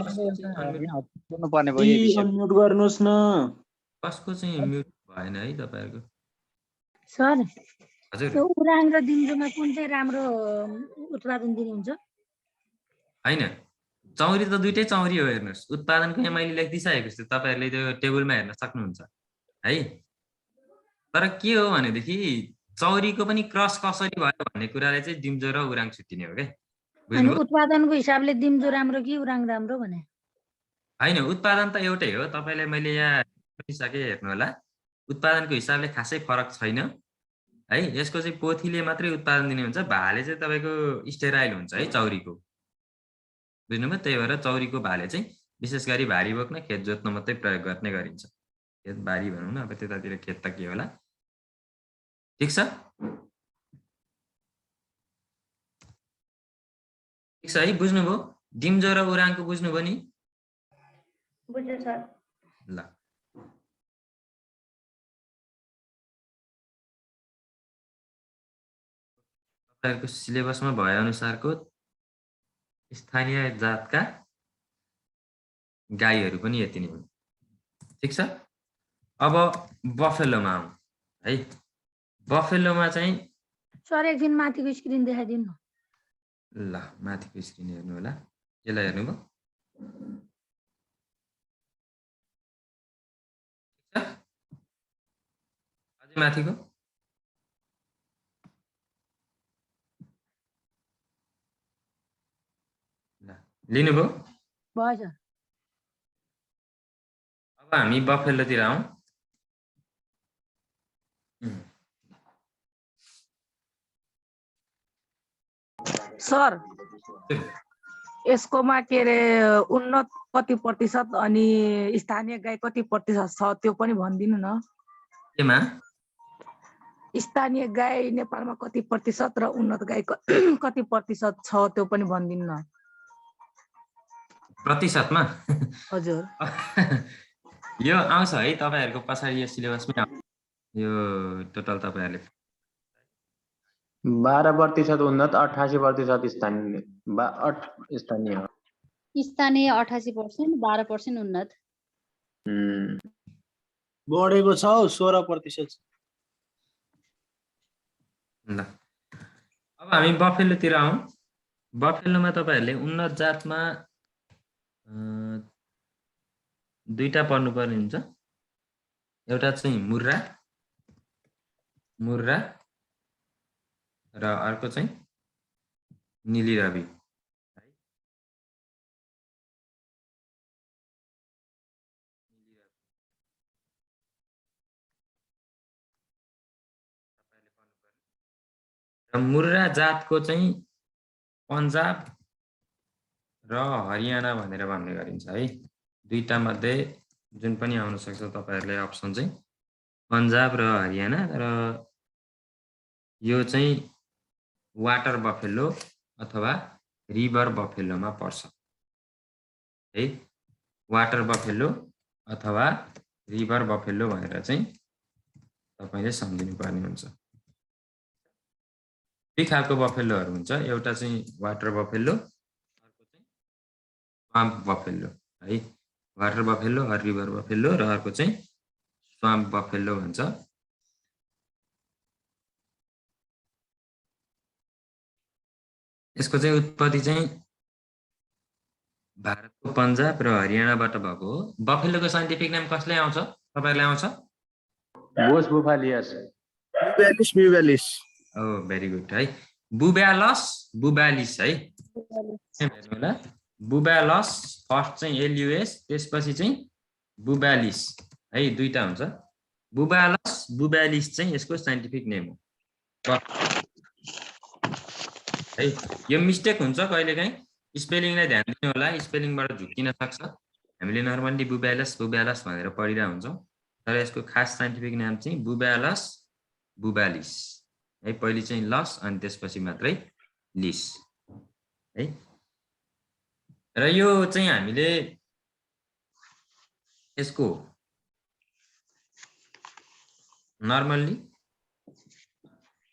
पर्ने भयो। अनम्युट गर्नुहोस् न। कसको चाहिँ म्युट भएन है तपाईँहरूको? सर हजुर, त्यो उराङ र डिम्जोमा कुन चाहिँ राम्रो उत्पादन दिने हुन्छ? होइन, चौरी त दुइटै चौरी हो। हेर्नुहोस्, उत्पादनको यहाँ मैले लेखिदिइसकेको छु, तपाईँहरूले त्यो टेबलमा हेर्न सक्नुहुन्छ है। तर के हो भनेदेखि चौरीको पनि क्रस कसरी भयो भन्ने कुरालाई चाहिँ डिम्जो र उराङ छुट्टिने हो क्या। अनि उत्पादनको हिसाबले डिम्जो राम्रो कि उराङ राम्रो भने? होइन उत्पादन त एउटै हो तपाईँले मैले यहाँ सके हेर्नु होला उत्पादनको हिसाबले खासै फरक छैन है यसको चाहिँ पोथीले मात्रै उत्पादन दिने हुन्छ भाले चाहिँ तपाईँको स्टेराइल हुन्छ है चौरीको बुझ्नुभयो त्यही भएर चौरीको भाले चाहिँ विशेष गरी भारी बोक्न खेत जोत्न मात्रै प्रयोग गर्ने गरिन्छ खेत भारी भनौँ न अब त्यतातिर खेत त के होला ठिक छ है बुझ्नुभयो डिम्जो र उराङको बुझ्नुभयो नि बुझ्यो सर ल तपाईँहरूको सिलेबसमा भए अनुसारको स्थानीय जातका गाईहरू पनि यति नै हुन् ठिक छ अब बफेलोमा आउँ है बफेलोमा चाहिँ सर एकछिन माथिको स्क्रिन देखाइदिनु न ल माथिको स्क्रिन हेर्नु होला यसलाई हेर्नुभयो अझै माथिको लिनुभयो भयो सर अब हामी बफेलोतिर आउँ सर यसकोमा के अरे उन्नत कति प्रतिशत अनि स्थानीय गाई कति प्रतिशत छ त्यो पनि भनिदिनु न केमा स्थानीय गाई नेपालमा कति प्रतिशत र उन्नत गाई कति प्रतिशत छ त्यो पनि भनिदिनु न प्रतिशतमा हजुर यो आउँछ है तपाईहरुको पछाडी यो सिलेबसमै आउँछ यो टोटल तपाईहरुले 12% उन्नत 88% स्थानीय स्थानीय 88%, 12% उन्नत बढेको छ 16%। ल अब हामी बफेलोतिर आउँ बफेलोमा तपाईहरुले उन्नत जातमा दुईटा पढ्नुपर्ने हुन्छ एउटा चाहिँ मुर्रा र अर्को चाहिँ नीली रवि र मुर्रा जातको चाहिँ पन्जाब र हरियाणा भनेर भन्ने गरिन्छ है दुईटा मध्ये जुन पनि आउन सक्छ तपाईहरुले अप्सन चाहिँ पन्जाब र हरियाणा र यो चाहिँ वाटर बफेलो अथवा रिभर बफेलोमा पर्छ है वाटर बफेलो अथवा रिभर बफेलो भनेर चाहिँ तपाईले सम्झिनु पर्ने हुन्छ दुई खालको बफेलोहरु हुन्छ एउटा चाहिँ वाटर बफेलो अर्को चाहिँ स्वाम्प बफेलो है वाटर बफेलो र रिभर बफेलो र अर्को चाहिँ स्वाम्प बफेलो भन्छ यसको चाहिँ उत्पत्ति चाहिँ भारतको पन्जाब र हरियाणाबाट भएको हो बफेलोको साइन्टिफिक नाम कसले आउँछ तपाईहरुलाई आउँछ बोस बुफालियस ब्युबेलिस ओ भेरी गुड है बुबालिस है हेर्नु होला बुबालस फर्स्ट चाहिँ एलयुएस त्यसपछि चाहिँ बुबालिस है दुईटा हुन्छ बुबालिस चाहिँ यसको साइन्टिफिक नेम हो है यो मिस्टेक हुन्छ कहिलेकाहीँ स्पेलिङलाई ध्यान दिनु होला स्पेलिङबाट झुक्किन सक्छ हामीले नर्मली बुबालस भनेर पढिरहेको हुन्छौँ तर यसको खास साइन्टिफिक नाम चाहिँ बुबालिस है पहिले चाहिँ लस अनि त्यसपछि मात्रै लिस है र यो चाहिँ हामीले यसको नर्मल्ली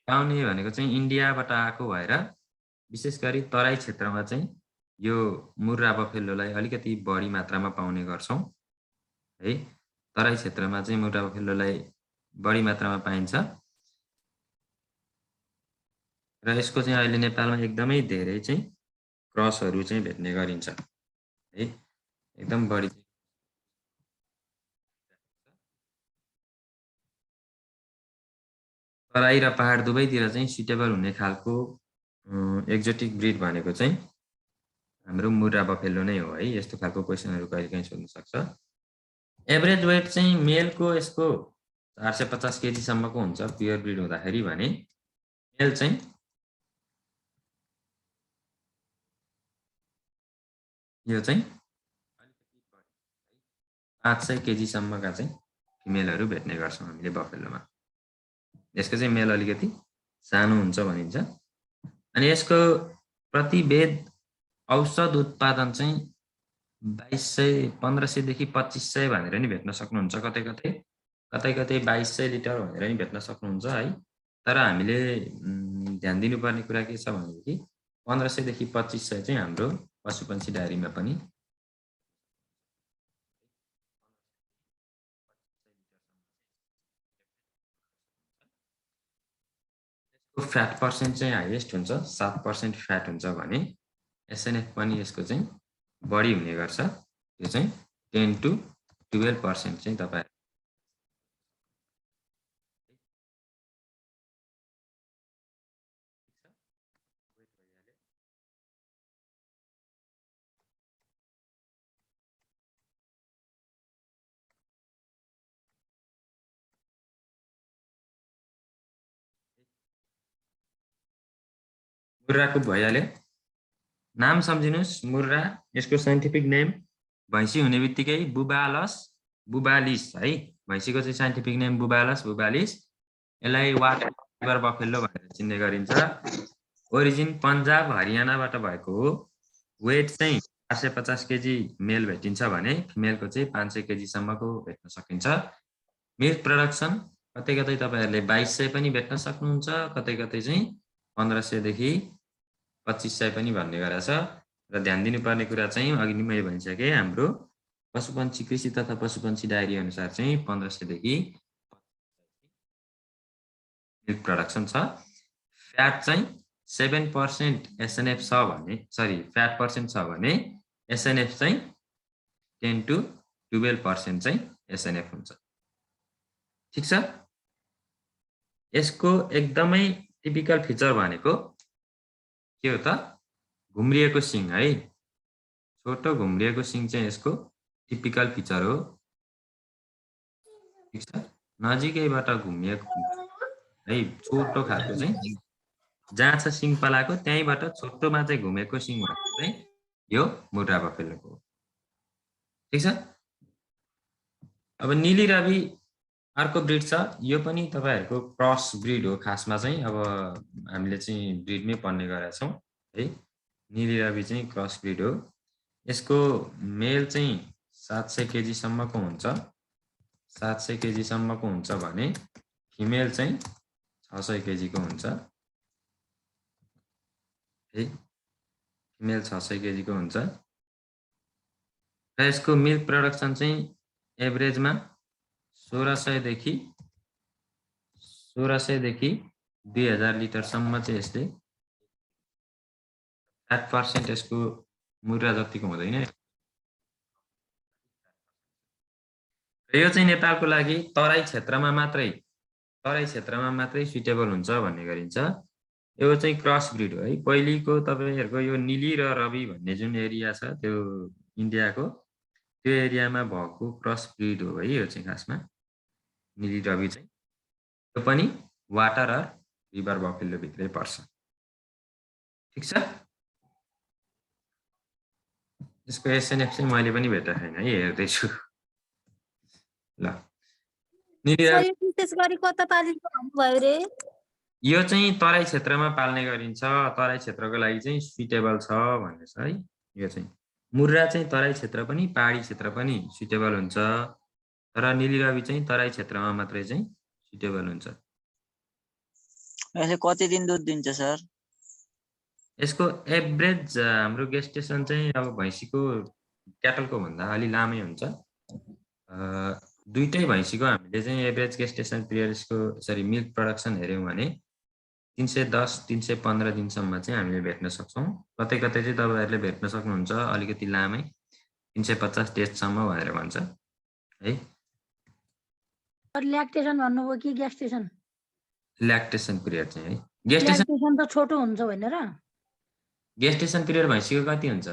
पाउने भनेको चाहिँ इन्डियाबाट आएको भएर विशेष गरी तराई क्षेत्रमा चाहिँ यो मुर्रा बफेलोलाई अलिकति बढी मात्रामा पाउने गर्छौं है तराई क्षेत्रमा चाहिँ मुर्रा बफेलोलाई बढी मात्रामा पाइन्छ र यसको चाहिँ अहिले नेपालमा एकदमै धेरै चाहिँ क्रसहरु चाहिँ भेट्ने गरिन्छ है एकदम बढी तराई र पहाड दुवैतिर चाहिँ सुटेबल हुने खालको एक्जोटिक ब्रिड भनेको चाहिँ हाम्रो मुर्रा बफेलो नै हो है। यस्तो खालको क्वेसनहरु कहिलेकाहीँ सोध्न सक्छ। एभरेज वेट चाहिँ मेलको यसको 450 केजी सम्मको हुन्छ प्योर ब्रिड हुँदाखेरि भने मेल चाहिँ यो चाहिँ 500 केजी सम्मका चाहिँ फिमेलहरु भेट्ने गर्छौं हामीले बफेलोमा। यसको चाहिँ मेल अलिकति सानो हुन्छ भनिन्छ। अनि यसको प्रति बेद औसत उत्पादन चाहिँ 1500 देखि 2500 भनेर नि भेट्न सक्नुहुन्छ। कतै कतै 2200 लिटर भनेर नि भेट्न सक्नुहुन्छ है। तर हामीले ध्यान दिनुपर्ने कुरा के छ भनेदेखि 1500 देखि 2500 चाहिँ हाम्रो पशुपन्छी डायरीमा पनि फ्याट पर्सेन्ट चाहिँ हाईएस्ट हुन्छ, 7% फ्याट हुन्छ भने एसएनएफ पनि यसको चाहिँ बढी हुने गर्छ। यो चाहिँ 10 to 12% चाहिँ तपाईहरु मुर्राको भइहाल्यो। नाम सम्झिनुस् मुर्रा, यसको साइन्टिफिक नेम भैंसी हुने बित्तिकै बुबालस बुबालिस है। भैंसीको चाहिँ साइन्टिफिक नेम बुबालस बुबालिस। यसलाई वाटर रिभर बफेलो भनेर चिन्ने गरिन्छ। ओरिजिन पन्जाब हरियानाबाट भएको हो। वेट चाहिँ 450 केजी मेल भेटिन्छ भने फिमेलको चाहिँ 500 केजी सम्मको भेट्न सकिन्छ। मिल्क प्रोडक्सन कतै कतै तपाईहरुले 2200 पनि भेट्न सक्नुहुन्छ, कतै कतै चाहिँ 1500 देखि 2500 पनि भन्ने गरेछ। र ध्यान दिनुपर्ने कुरा चाहिँ अघि नै मैले भनिसके, हाम्रो पशुपन्छी कृषि तथा पशुपन्छी डायरी अनुसार चाहिँ 1500 देखि मिल्क प्रोडक्सन छ। फ्याट चाहिँ 7% एसएनएफ छ भने फ्याट पर्सेन्ट छ भने एसएनएफ चाहिँ 10 to 12% चाहिँ एसएनएफ हुन्छ। ठीक छ। यसको एकदमै टिपिकल फिचर भनेको के हो त? घुम्रिएको सिङ है। छोटो घुम्रिएको सिङ चाहिँ यसको टिपिकल फिचर हो। ठीक छ। नजिकैबाट घुमिएको है छोटो खालको चाहिँ जहाँ छ सिङ पलाको त्यहीबाट छोटोमा चाहिँ घुमेको सिङ भनेको चाहिँ यो मुर्रा बफेलोको हो। ठीक छ। अब नीली रवि अर्को ब्रिड छ। यो पनि तपाईहरुको क्रस ब्रिड हो खासमा चाहिँ। अब हामीले चाहिँ ब्रिडमै पढ्ने गरेका छौं है। नीली रवि चाहिँ क्रस ब्रिड हो। यसको मेल चाहिँ 700 केजी सम्मको हुन्छ। 700 केजी सम्मको हुन्छ भने फिमेल चाहिँ 600 केजी को हुन्छ है। फिमेल 600 केजी को हुन्छ। र यसको मिल्क प्रोडक्सन चाहिँ एभरेजमा 1600 देखि 2000 लिटर सम्म चाहिँ यसले फ्याट पर्सेन्ट यसको मुर्रा जतिको हुँदैन। यो चाहिँ नेपालको लागि तराई क्षेत्रमा मात्रै सुटेबल हुन्छ भन्ने गरिन्छ। यो चाहिँ क्रस ब्रिड हो है। पहिलेको तपाईहरुको यो नीली र रवि भन्ने जुन एरिया छ त्यो इन्डियाको त्यो एरियामा भएको क्रस ब्रिड हो है। यो चाहिँ खासमा नीली रवि चाहिँ यो पनि वाटर र रिभर बफेलो भित्रै पर्छ। ठीक छ। यसको एसएनएफ चाहिँ मैले पनि भेटेको छैन है, हेर्दै छु। ल विशेष गरी कता पालिन्छ भन्नुभयो रे? यो चाहिँ तराई क्षेत्रमा पाल्ने गरिन्छ। तराई क्षेत्रको लागि चाहिँ सुटेबल छ भन्ने छ है। यो चाहिँ मुर्रा चाहिँ तराई क्षेत्र पनि पहाडी क्षेत्र पनि सुटेबल हुन्छ। तर नीली रवि चाहिँ तराई क्षेत्रमा मात्रै चाहिँ सुटेबल हुन्छ। यसले कति दिन दुध दिन्छ सर? यसको एभरेज हाम्रो गेस्टेसन चाहिँ अब भैंसीको क्याटलको भन्दा अलि लामै हुन्छ। दुईटै भैंसीको हामीले चाहिँ एभरेज गेस्टेसन पिरियड यसको मिल्क प्रोडक्सन हेर्यौं भने 310-315 दिनसम्म चाहिँ हामीले भेट्न सक्छौं। कतै कतै चाहिँ तपाईहरुले भेट्न सक्नुहुन्छ अलिकति लामै 350 डेजसम्म भनेर भन्छ है। ल्याक्टेसन भन्नुभयो कि गेस्टेसन? ल्याक्टेसन पिरियड चाहिँ है। गेस्टेसन त छोटो हुन्छ भनेर। गेस्टेसन पिरियड भैंसीको कति हुन्छ?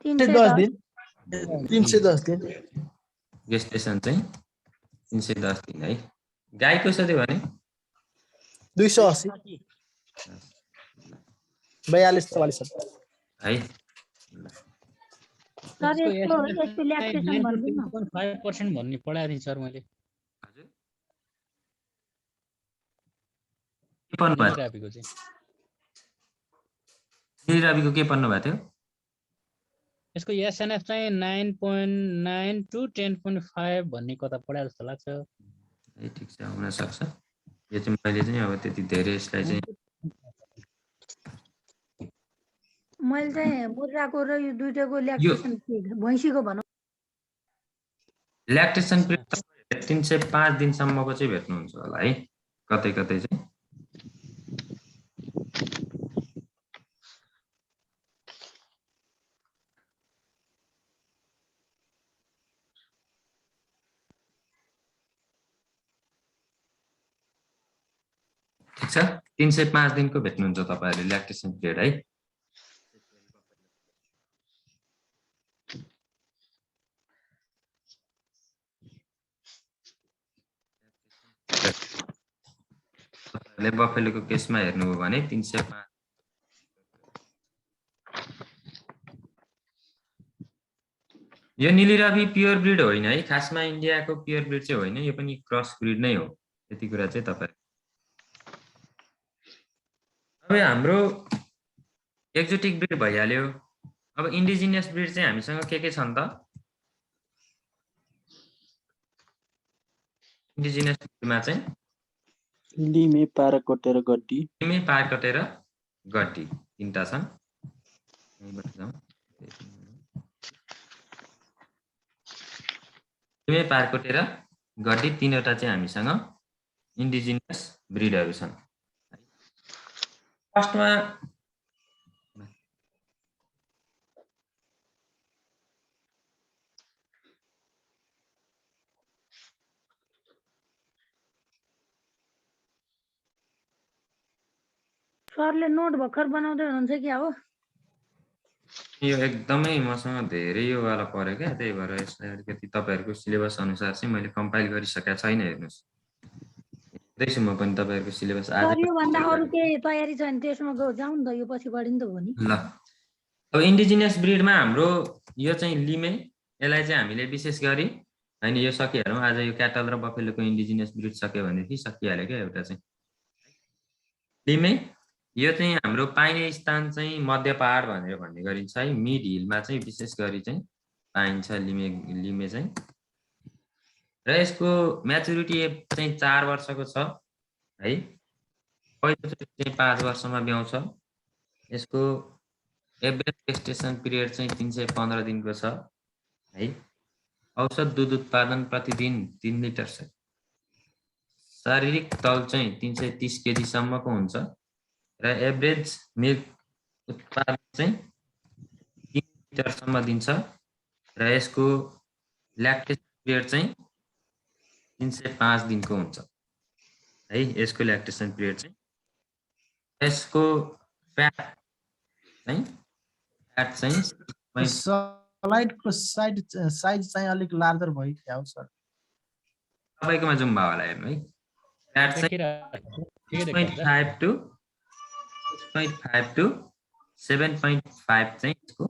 10 दिन 310 दिन गेस्टेसन चाहिँ 310 दिन है। गाईको कति भने 280 42 44 है। सर यसको ल्याक्टेसन भन्दिनु 5% भन्ने पढाएको थिएँ सर मैले। हजुर के पढ्नु भएको निरापीको चाहिँ निराबीको के पढ्नु भएको थियो? यसको एसएनएफ चाहिँ 9.9 to 10.5 भन्ने कता पढाएको जस्तो लाग्छ। ए ठिक छ, हुन सक्छ। यो चाहिँ मैले चाहिँ अब त्यति धेरै यसलाई चाहिँ मैले चाहिँ मुद्राको र यो दुईटाको ल्याक्टेसन भैँसीको भनौँ ल्याक्टेसन पिरियड 305 दिनसम्मको चाहिँ भेट्नुहुन्छ होला है कतै कतै चाहिँ। ठिक छ, 305 दिनको भेट्नुहुन्छ तपाईहरुले ल्याक्टेसन पिरियड है। ले बफेलोको केसमा हेर्नुभयो भने 305 यो नीलिरावी प्योर ब्रिड होइन है, खासमा इन्डियाको प्योर ब्रिड चाहिँ होइन, यो पनि क्रस ब्रिड नै हो। यति कुरा चाहिँ तपाईहरु। अब हाम्रो एक्जोटिक ब्रिड भइहाल्यो। अब इन्डिजिनियस ब्रिड चाहिँ हामीसँग के छन् त? इन्डिजिनियस ब्रिडमा चाहिँ लिमे पाराकोटे र गड्डी। लिमे पाराकोटे र गड्डी तीनटा छन्। यहीँबाट जाउँ। लिमे पाराकोटे र गड्डी तीनवटा चाहिँ हामीसँग इन्डिजिनियस ब्रिडहरू छन्। फर्स्टमा सरले नोट भर्खर बनाउँदै हुनुहुन्छ क्या हो? यो एकदमै मसँग धेरै यो वाला पर्यो क्या, त्यही भएर यसलाई अलिकति तपाईहरुको सिलेबस अनुसार चाहिँ मैले कम्पाइल गरिसकेका छैन। हेर्नुस्, हेर्दैछु म पनि तपाईहरुको सिलेबस आज। सर यो भन्दा अरु केही तयारी छ भने त्यसमा जाउँ न त, यो पछि बढी नि त हो नि। ल अब इन्डिजिनियस ब्रिडमा हाम्रो यो चाहिँ लिमे, यसलाई चाहिँ हामीले विशेष गरी हैन यो सकिहाल्यौँ। आज यो क्याटल र बफेलोको इन्डिजिनियस ब्रिड सक्यो भनेदेखि सकिहाल्यो क्या एउटा चाहिँ लिमे। यो चाहिँ हाम्रो पाइने स्थान चाहिँ मध्य पहाड भनेर भन्ने गरिन्छ है। मिड हिलमा चाहिँ विशेष गरी चाहिँ पाइन्छ लिमे चाहिँ। र यसको म्याचुरिटी चाहिँ 4 वर्षको छ है। पहिलोचोटि चाहिँ 5 वर्षमा ब्याउँछ। यसको एभरेज गेस्टेसन पिरियड चाहिँ 315 दिनको छ है। औसत दूध उत्पादन प्रतिदिन 3 लिटर छ। शारीरिक तौल चाहिँ 330 केजी सम्मको हुन्छ र एभरेज मिल्क उत्पादन चाहिँ 3 लिटरसम्म दिन्छ र यसको ल्याक्टेसन पिरियड चाहिँ 305 दिनको हुन्छ है। यसको ल्याक्टेसन पिरियड चाहिँ। यसको फ्याट चाहिँ स्लाइडको साइज चाहिँ अलिक लार्जर भयो क्या हो सर? तपाईकोमा जुम भयो होला हेर्नु है। फ्याट चाहिँ 6.5 to 7.5 चाहिँ यसको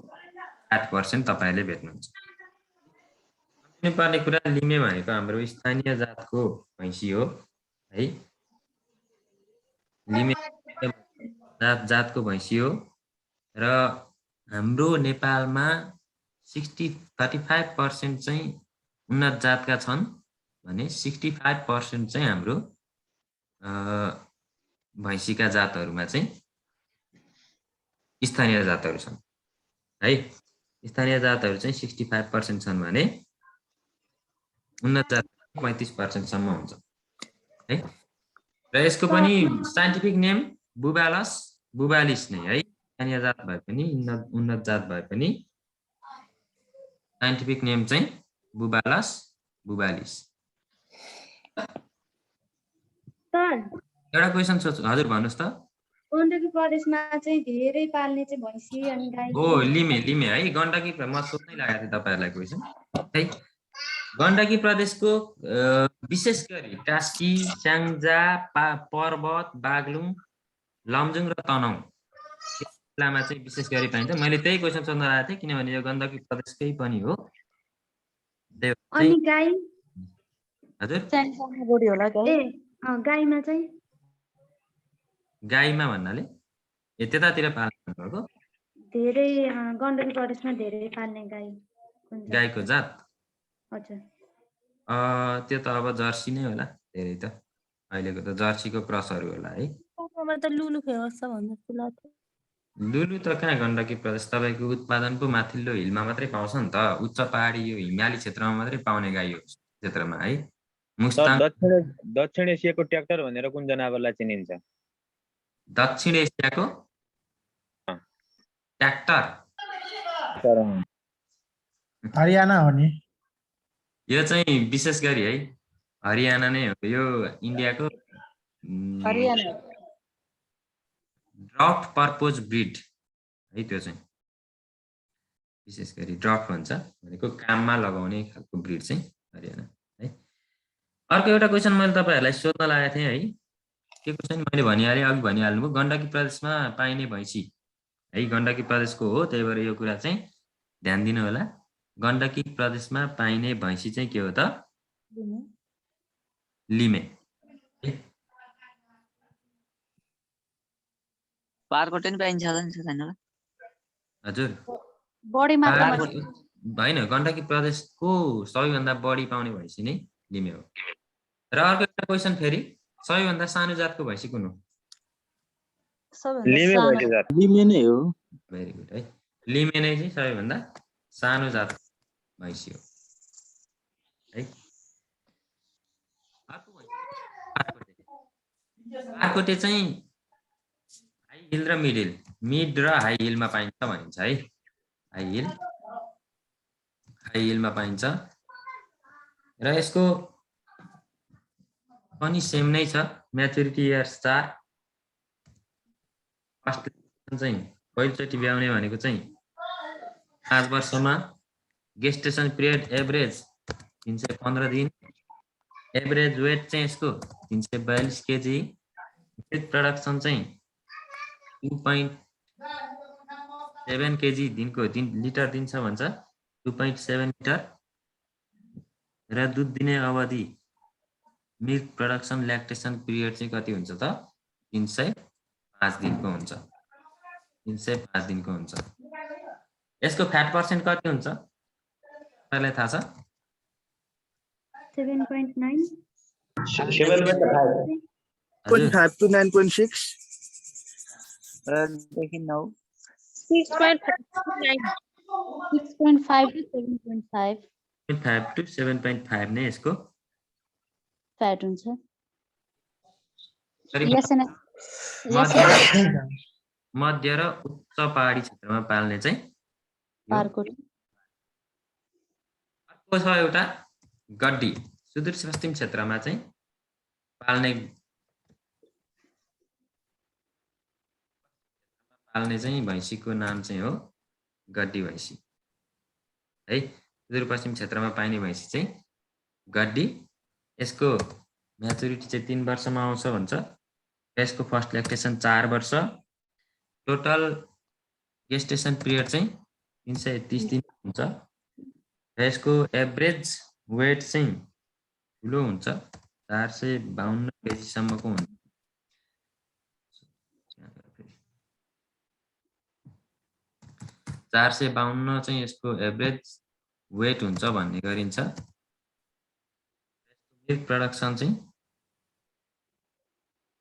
8% तपाईहरुले भेट्नुहुन्छ। पर्ने कुरा लिमे भनेको हाम्रो स्थानीय जातको भैँसी हो है। लिमे जातको भैँसी हो र हाम्रो नेपालमा 35% चाहिँ उन्नत जातका छन् भने 65% चाहिँ हाम्रो भैँसीका जातहरुमा चाहिँ स्थानीय जातहरु छन् है। स्थानीय जातहरु चाहिँ 65% छन् भने उन्नत जात 35% सम्म हुन्छ है। र यसको पनि साइन्टिफिक नेम बुबालिस नै है। स्थानीय जात भए पनि उन्नत जात भए पनि साइन्टिफिक नेम चाहिँ बुबालिस। सर एउटा क्वेशन सोध्छु। हजुर भन्नुस् त। गण्डकी प्रदेशमा चाहिँ धेरै पाल्ने चाहिँ भैँसी अनि गाई हो लिमे है गण्डकी म सोध्नै लागेको थिएँ तपाईँहरूलाई क्वेसन है गण्डकी प्रदेशको विशेष गरी कास्की स्याङ्जा पर्वत बागलुङ लमजुङ र तनहुँ जिल्लामा चाहिँ विशेष गरी पाइन्छ मैले त्यही क्वेसन सोध्न लागेको थिएँ किनभने यो गण्डकी प्रदेशकै पनि हो अनि गाई हजुर गाईमा चाहिँ गाईमा भन्नाले त्यतातिर पाल्नु भएको धेरै गण्डकी प्रदेशमा धेरै पाल्ने गाई गाईको जात हजुर त्यो त अब जर्सी नै होला धेरै त अहिलेको त जर्सीको क्रसहरू होला है त लुलु फेमस छ भन्ने जस्तो लाग्छ लुलु त कहाँ गण्डकी प्रदेश तपाईँको उत्पादन पो माथिल्लो हिलमा मात्रै पाउँछ नि त उच्च पहाडी यो हिमाली क्षेत्रमा मात्रै पाउने गाई हो क्षेत्रमा है मुस्ताङ दक्षिण एसियाको ट्र्याक्टर भनेर कुन जनावरलाई चिनिन्छ दक्षिण एसियाको ट्र्याक्टर हरियाणा हो नि यो चाहिँ विशेष गरी है हरियाणा नै हो यो इन्डियाको ड्राफ्ट पर्पोज ब्रिड है त्यो चाहिँ विशेष गरी ड्राफ्ट भन्छ भनेको काममा लगाउने खालको ब्रिड चाहिँ हरियाणा है अर्को एउटा क्वेसन मैले तपाईँहरूलाई सोध्न लागेको थिएँ है के क्वेसन मैले भनिहालेँ अघि भनिहाल्नुभयो गण्डकी प्रदेशमा पाइने भैँसी है गण्डकी प्रदेशको हो त्यही भएर यो कुरा चाहिँ ध्यान दिनु होला गण्डकी प्रदेशमा पाइने भैँसी चाहिँ के हो त लिमे पारकोटे नि पाइन्छ होला नि छैन होला हजुर बढी मात्रामा होइन गण्डकी प्रदेशको सबैभन्दा बढी पाउने भैँसी नै लिमे हो र अर्को एउटा क्वेसन फेरि सबैभन्दा सानो जातको भैँसी कुन हो लिमे नै हो भेरी गुड है लिमे नै चाहिँ सबैभन्दा सानो जात भैँसी हो है आर्कोटे चाहिँ हाई हिल र मिड र हाई हिलमा पाइन्छ भनिन्छ है हाई हिलमा पाइन्छ र यसको पनि सेम नै छ म्याच्युरिटी इयर्स 4 फर्स्ट चाहिँ पहिलोचोटि ब्याउने भनेको चाहिँ 5 वर्षमा गेस्टेसन पिरियड एभरेज 315 दिन एभरेज वेट चाहिँ यसको 342 केजी मिल्क प्रोडक्सन चाहिँ 2.7 केजी दिनको 3 लिटर दिन्छ भन्छ 2.7 लिटर र दुध दिने अवधि मिल्क प्रोडक्सन ल्याक्टेसन पिरियड चाहिँ कति हुन्छ त 305 दिनको हुन्छ 305 दिनको हुन्छ यसको फ्याट पर्सेन्ट कति हुन्छ तपाईँलाई थाहा छ 7.9 7.5 to 9.6 देखि 9 6.5 to 7.5 5 to 7.5 नै यसको फ्याट हुन्छ मध्य र उच्च पहाडी क्षेत्रमा पाल्ने चाहिँ पारकोटे अर्को छ एउटा गड्डी सुदूरपश्चिम क्षेत्रमा चाहिँ पाल्ने चाहिँ भैँसीको नाम चाहिँ हो गड्डी भैँसी है सुदूरपश्चिम क्षेत्रमा पाइने भैँसी चाहिँ गड्डी यसको म्याच्युरिटी चाहिँ 3 वर्षमा आउँछ भन्छ यसको फर्स्ट ल्याक्टेसन 4 वर्ष टोटल गेस्टेसन पिरियड चाहिँ 331 दिन हुन्छ र यसको एभरेज वेट चाहिँ ठुलो हुन्छ 452 केजीसम्मको हुन्छ 452 चाहिँ यसको एभरेज वेट हुन्छ भन्ने गरिन्छ मिल्क प्रोडक्सन चाहिँ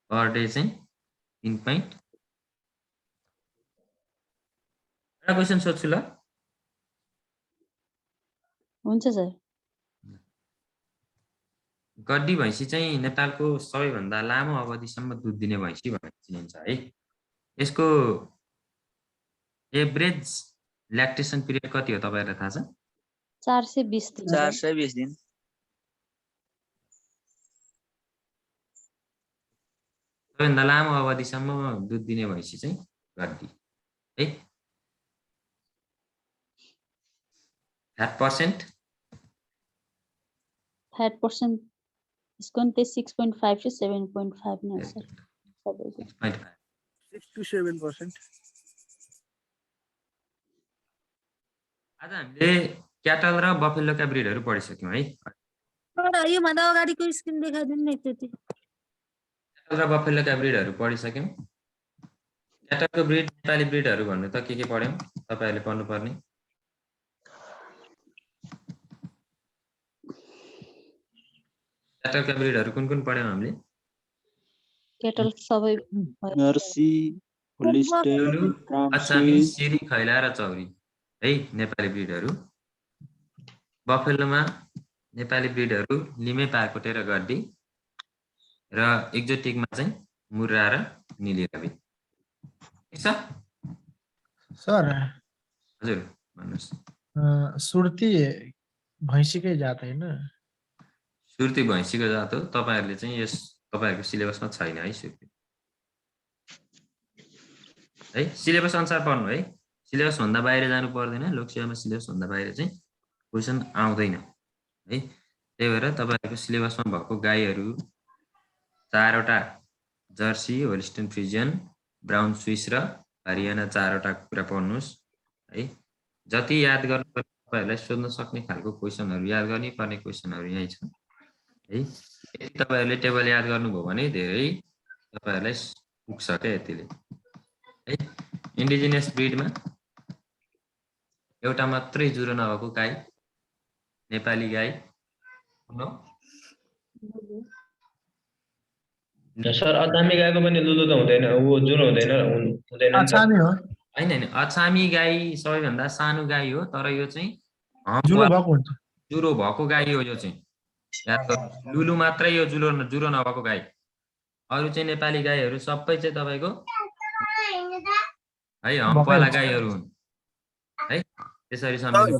पर डे चाहिँ 3 पॉइन्ट एउटा क्वेसन सोध्छु ल हुन्छ सर गड्डी भैँसी चाहिँ नेपालको सबैभन्दा लामो अवधिसम्म दुध दिने भैँसी भनेर चिनिन्छ है यसको एभरेज ल्याक्टेसन पिरियड कति हो तपाईहरुलाई थाहा छ 420 दिन 420 दिन सबैभन्दा लामो अवधिसम्म दुध दिने भैँसी चाहिँ गड्डी है। फ्याट पर्सेन्ट फ्याट पर्सेन्ट यसको नि त्यही 6.5 to 7.5 नै हो सर सबैको 6 to 7%। आज हामीले क्याटल र बफेलोका ब्रिडहरू पढिसक्यौँ है। योभन्दा अगाडिको स्क्रिन देखाइदिनु न एकचोटि। क्याटल र बफेलोका ब्रिडहरू पढिसक्यौँ। क्याटलको ब्रिड नेपाली ब्रिडहरू भन्नु त के पढ्यौँ तपाईँहरूले पढ्नुपर्ने? क्याटलका ब्रिडहरू कुन पढ्यौँ हामीले? केटल सबै नर्सी, होलिस्टेन, अछामी, सिरी, खैला र चौरी है नेपाली ब्रिडहरू। बफेलोमा नेपाली ब्रिडहरू लिमे, पारकोटे र गड्डी र एक्जोटिकमा चाहिँ मुर्रा र नीलिरावी। ठिक छ सर हजुर भन्नुहोस्। सुर्ती भैँसीकै जात होइन? सुर्ती भैँसीको जात हो। तपाईँहरूले चाहिँ यस तपाईँहरूको सिलेबसमा छैन है सुर्ती है। सिलेबस अनुसार पढ्नु है। सिलेबसभन्दा बाहिर जानु पर्दैन। लोकसेवामा सिलेबसभन्दा बाहिर चाहिँ क्वेसन आउँदैन है। त्यही भएर तपाईँहरूको सिलेबसमा भएको गाईहरू 4वटा Jersey, Holstein Phrygian, brown Swiss र हरियाना 4वटा कुरा पढ्नुहोस् है। जति याद गर्नुपर्ने तपाईँहरूलाई सोध्न सक्ने खालको क्वेसनहरू याद गर्ने पर्ने क्वेसनहरू यहीँ छ है। यदि तपाईँहरूले टेबल याद गर्नुभयो भने धेरै तपाईँहरूलाई पुग्छ क्या यतिले है। इन्डिजिनियस ब्रिडमा एउटा मात्रै जुरो नभएको गाई नेपाली गाई सर अछामी गाईको पनि दुधो त हुँदैन, ऊ जुरो हुँदैन हुँदैन नि त? अछामी हो। होइन अछामी गाई सबैभन्दा सानो गाई हो। तर यो चाहिँ जुरो भएको हुन्छ। जुरो भएको गाई हो यो चाहिँ। याद गर्नु लुलु मात्रै यो जुरो नभएको गाई। अरू चाहिँ नेपाली गाईहरू सबै चाहिँ तपाईँको है हम्पवाला गाईहरू हुन् है। त्यसरी सम्झिनु।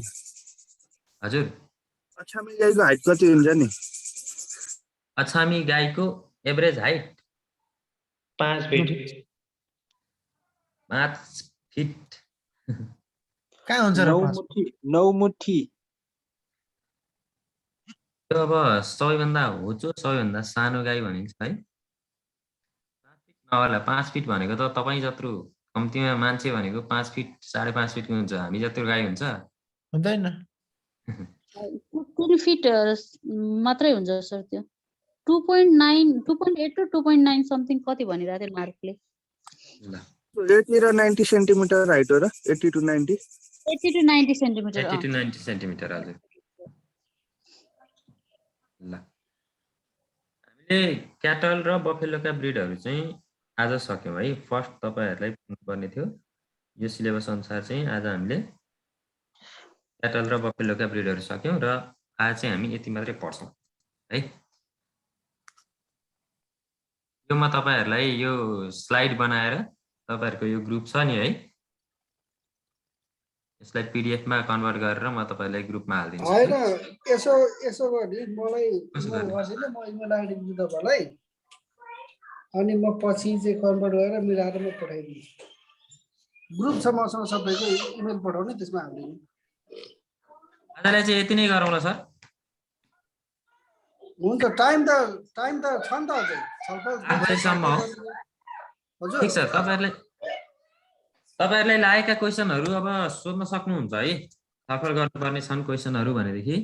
हजुर अछामी गाईको हाइट कति हुन्छ नि? अछामी गाईको एभरेज हाइट 5 फिट। 5 फिट कहाँ हुन्छ र? 9 मुठी। त्यो अब सबैभन्दा होचो सबैभन्दा सानो गाई भनिन्छ है। 5 फिट नहोला। 5 फिट भनेको त तपाईँ जत्रो कम्तीमा मान्छे भनेको 5 फिट 5.5 फिटको हुन्छ। हामी जत्रो गाई हुन्छ हुँदैन। 2 फिट मात्रै हुन्छ सर त्यो। 2.9 2.8 to 2.9 समथिङ कति भनिरहेको थियो मार्कले। 80 र 90 सेन्टिमिटर हाइट हो र? 80 to 90 सेन्टिमिटर। 80 to 90 सेन्टिमिटर हजुर। ल हामीले क्याटल र बफेलोका ब्रिडहरू चाहिँ आज सक्यौँ है। फर्स्ट तपाईँहरूलाई पढ्नुपर्ने थियो। यो सिलेबस अनुसार चाहिँ आज हामीले क्याटल र बफेलोका ब्रिडहरू सक्यौँ र आज चाहिँ हामी यति मात्रै पढ्छौँ है। यो म तपाईँहरूलाई यो स्लाइड बनाएर तपाईँहरूको यो ग्रुप छ नि है, यसलाई पिडिएफमा कन्भर्ट गरेर म तपाईँलाई ग्रुपमा हालिदिन्छु। होइन यसो गर्ने मलाई म इमेल आइडी दिनु तपाईँलाई, अनि म पछि चाहिँ कन्भर्ट गरेर मिलाएर म पठाइदिन्छु। ग्रुप छ मसँग सबैको, इमेल पठाउने त्यसमा हालिदिनु। आजलाई चाहिँ यति नै गरौँला सर। हुन्छ। टाइम त छ नि त अझै छलफल 8 बजेसम्म हो। हजुर ठिक छ। तपाईँहरूलाई लागेका क्वेसनहरू अब सोध्न सक्नुहुन्छ है। छलफल गर्नुपर्ने छन् क्वेसनहरू भनेदेखि।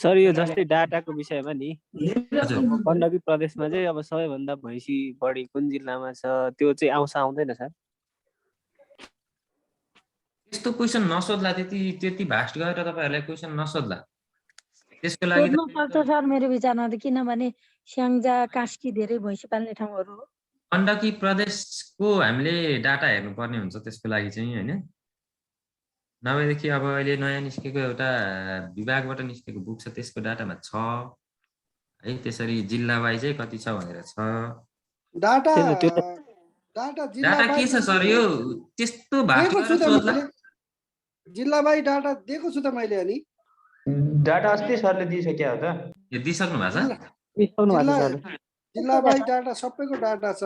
सर यो जस्तै डाटाको विषयमा नि गण्डकी प्रदेशमा चाहिँ अब सबैभन्दा भैँसी बढी कुन जिल्लामा छ त्यो चाहिँ आउँदैन सर? त्यस्तो क्वेसन नसोध्ला। त्यति भास्ट गरेर तपाईँहरूलाई क्वेसन नसोध्ला। त्यसको लागि सोध्न सक्छ सर मेरो विचारमा त, किनभने स्याङ्जा कास्की धेरै भैँसी पाल्ने ठाउँहरू हो। गण्डकी प्रदेशको हामीले डाटा हेर्नुपर्ने हुन्छ त्यसको लागि चाहिँ होइन। नभएदेखि अब अहिले नयाँ निस्केको एउटा विभागबाट निस्केको बुक छ, त्यसको डाटामा छ है। त्यसरी जिल्ला वाइजै कति छ भनेर छ। डाटा के छ सर? यो त्यस्तो भास्ट गरेर सोध्ला। जिल्ला वाइज डाटा दिएको छु त मैले। अनि डाटा अस्ति सरले दिइसक्यो हो त? यो दिइसक्नु भएको छ? जिल्ला वाइज डाटा सबैको डाटा छ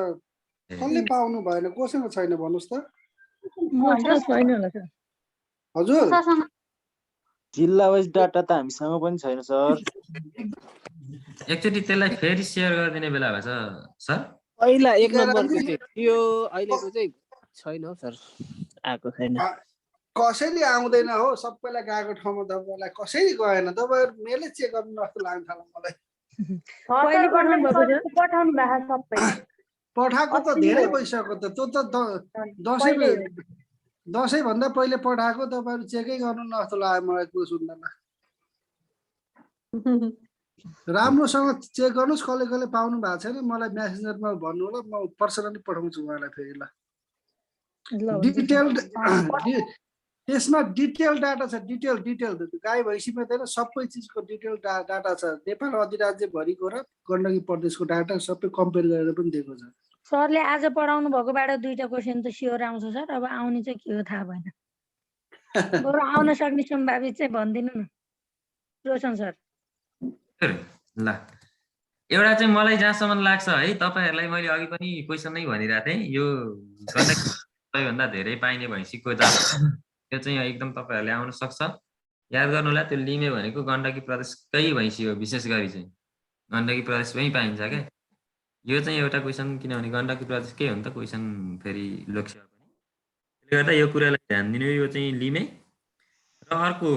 कसले पाउनु भएन कोसँग छैन भन्नुहोस् त मसँग छैन होला सर हजुर जिल्ला वाइज डाटा त हामीसँग पनि छैन सर। एकचोटि त्यसलाई फेरि सेयर गरिदिने बेला भएछ सर। पहिला 1 नम्बरको चाहिँ यो अहिलेको चाहिँ छैन हौ सर, आएको छैन। कसैले आउँदैन हो सबैलाई गएको ठाउँमा तपाईँलाई कसैले गएन तपाईँहरू मेलै चेक गर्नु जस्तो लाग्छ मलाई कहिले पठाउनु भएको छ पठाउनु भएको सबै पठाएको त धेरै भइसक्यो त त्यो त दसैँ भन्दा पहिले पठाएको तपाईँहरू चेकै गर्नु न जस्तो लाग्यो मलाई कुरो सुन्दैन राम्रोसँग चेक गर्नुहोस् कसले कसले पाउनु भएको छैन मलाई मेसेन्जरमा भन्नु होला म पर्सनली पठाउँछु उहाँलाई फेरि ल डिटेल्ड त्यसमा डिटेल डाटा छ डिटेल गाई भैँसीमा चाहिँ सबै चिजको डिटेल डाटा छ नेपाल अधिराज्यभरिको र गण्डकी प्रदेशको डाटा सबै कम्पेयर गरेर पनि दिएको छ सरले आज पढाउनु भएकोबाट दुईटा क्वेसन त स्योर आउँछ सर अब आउने चाहिँ के हो थाहा भएन बरु आउन सक्ने सम्भावित चाहिँ भनिदिनु न रोशन सर ल एउटा चाहिँ मलाई जहाँसम्म लाग्छ है तपाईहरुलाई मैले अघि पनि क्वेसन नै भनिरहेको थिएँ यो सबैभन्दा धेरै पाइने भैँसीको जात त्यो चाहिँ एकदम तपाईहरुले आउन सक्छ याद गर्नु होला त्यो लिमे भनेको गण्डकी प्रदेशकै भैँसी हो विशेष गरी चाहिँ गण्डकी प्रदेशमै पाइन्छ के यो चाहिँ एउटा क्वेसन किनभने गण्डकी प्रदेशकै हो नि त क्वेसन फेरि लोकसेवा पनि त्यसले गर्दा यो कुरालाई ध्यान दिनु यो चाहिँ लिमे र अर्को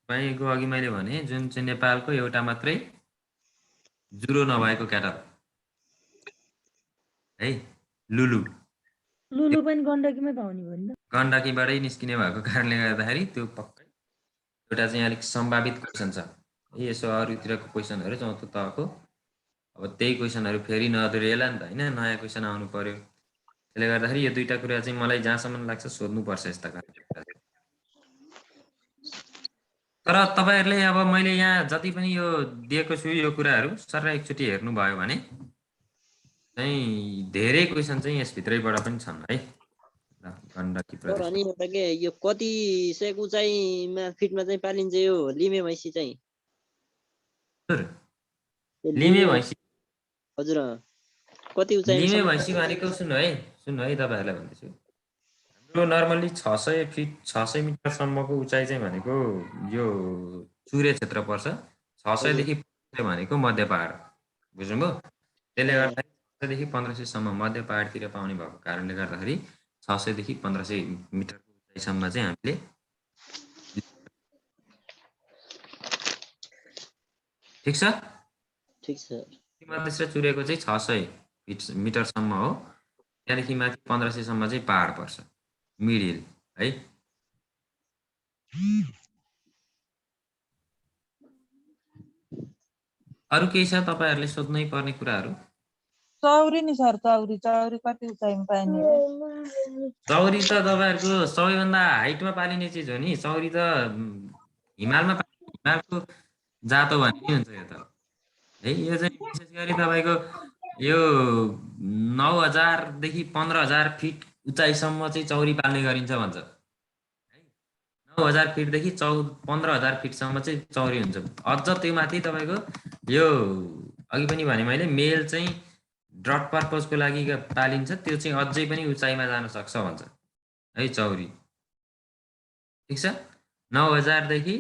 तपाईँको अघि मैले भने जुन चाहिँ नेपालको एउटा मात्रै जुरो नभएको क्याटल है लुलु पनि गण्डकीमै पाउने भयो नि त गण्डकीबाटै निस्किने भएको कारणले गर्दाखेरि त्यो पक्कै एउटा चाहिँ अलिक सम्भावित क्वेसन छ यसो अरूतिरको क्वेसनहरू चौथो तहको अब त्यही क्वेसनहरू फेरि नदोहोरिएला नि त होइन नयाँ क्वेसन आउनु पर्यो त्यसले गर्दाखेरि यो दुईटा कुरा चाहिँ मलाई जहाँसम्म लाग्छ सोध्नुपर्छ यस्ता कार्यक्रमहरू तर तपाईहरुले अब मैले यहाँ जति पनि यो दिएको छु यो कुराहरू सर एकचोटि हेर्नुभयो भने चाहिँ धेरै क्वेसन चाहिँ यसभित्रैबाट पनि छन् है गण्डकी प्रदेश अनि एउटा के यो कति सेक उचाइमा फिटमा चाहिँ पालिन्छ यो लिमे भैँसी चाहिँ लिमे भैँसी हजुर कति उचाइ लिमे भैँसी भनेको सुन्नु है तपाईहरुलाई भन्दैछु हाम्रो नर्मली 600 फिट 600 मिटरसम्मको उचाइ चाहिँ भनेको यो चुरे क्षेत्र पर्छ 600 देखि भनेको मध्य पहाड बुझ्नुभयो त्यसले गर्दा 600 देखि 1500 सम्म मध्य पहाडतिर पाउने भएको कारणले गर्दाखेरि 600 देखि 1500 मिटरको उचाइसम्म चाहिँ हामीले ठीक छ मधेस र चुरेको चाहिँ 600 मिटरसम्म हो त्यहाँदेखि माथि 1500 सम्म चाहिँ पहाड पर्छ मिडिल है अरु केही छ तपाईहरुले सोध्नै पर्ने कुराहरु चौरी नि सर चौरी कति उचाइमा पाइने चौरी त तपाईहरुको सबैभन्दा हाइटमा पालिने चीज हो नि चौरी त हिमालको जात हो भन्ने हुन्छ यो त है यो चाहिँ विशेष गरी तपाईको यो 9000 देखि 15000 फिट उचाइसम्म चाहिँ चौरी पाल्ने गरिन्छ भन्छ है 9000 फिट देखि 15000 फिटसम्म चाहिँ चौरी हुन्छ अझ त्यो माथि तपाईको यो अघि पनि भने मैले मेल चाहिँ ड्रट पर्पजको लागि पालिन्छ त्यो चाहिँ अझै पनि उचाइमा जान सक्छ भन्छ है चौरी ठीक छ 9000 देखि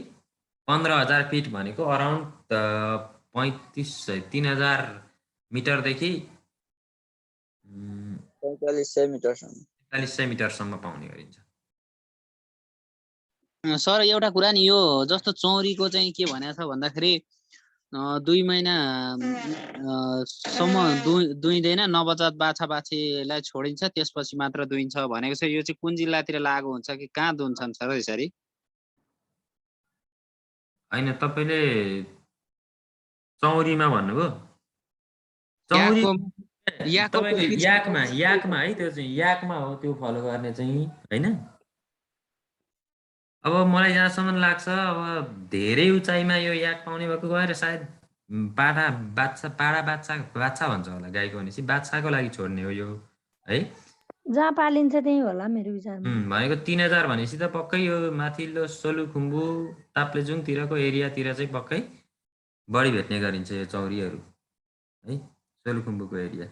15000 फिट भनेको अराउन्ड 3000 मिटर देखि 4500 मिटरसम्म पाउने गरिन्छ सर एउटा कुरा नि यो जस्तो चौरीको चाहिँ के भनेको छ भन्दाखेरि 2 महिना सम्म दुइदैन नवजात बाछा बाछीलाई छोडिन्छ त्यसपछि मात्र दुइन्छ भनेको छ यो चाहिँ कुन जिल्लातिर लागू हुन्छ कि कहाँ दुन्छन् सर यसरी हैन तपाईले चौरीमा भन्नुभयो चौरी याकमा है त्यो चाहिँ याकमा हो त्यो फलो गर्ने चाहिँ हैन अब मलाई जहाँसम्म लाग्छ अब धेरै उचाइमा यो याक पाउने भएको गएर सायद पाडा बाछा भन्छ होला गाईको भनेपछि बाछाको लागि छोड्ने हो यो है जहाँ पालिन्छ त्यही होला मेरो विचारमा भनेको 3000 भनेपछि त पक्कै यो माथिल्लो सोलुखुम्बु ताप्लेजुङतिरको एरियातिर चाहिँ पक्कै बढी भेट्ने गरिन्छ यो चौरीहरू है सोलुखुम्बुको एरिया।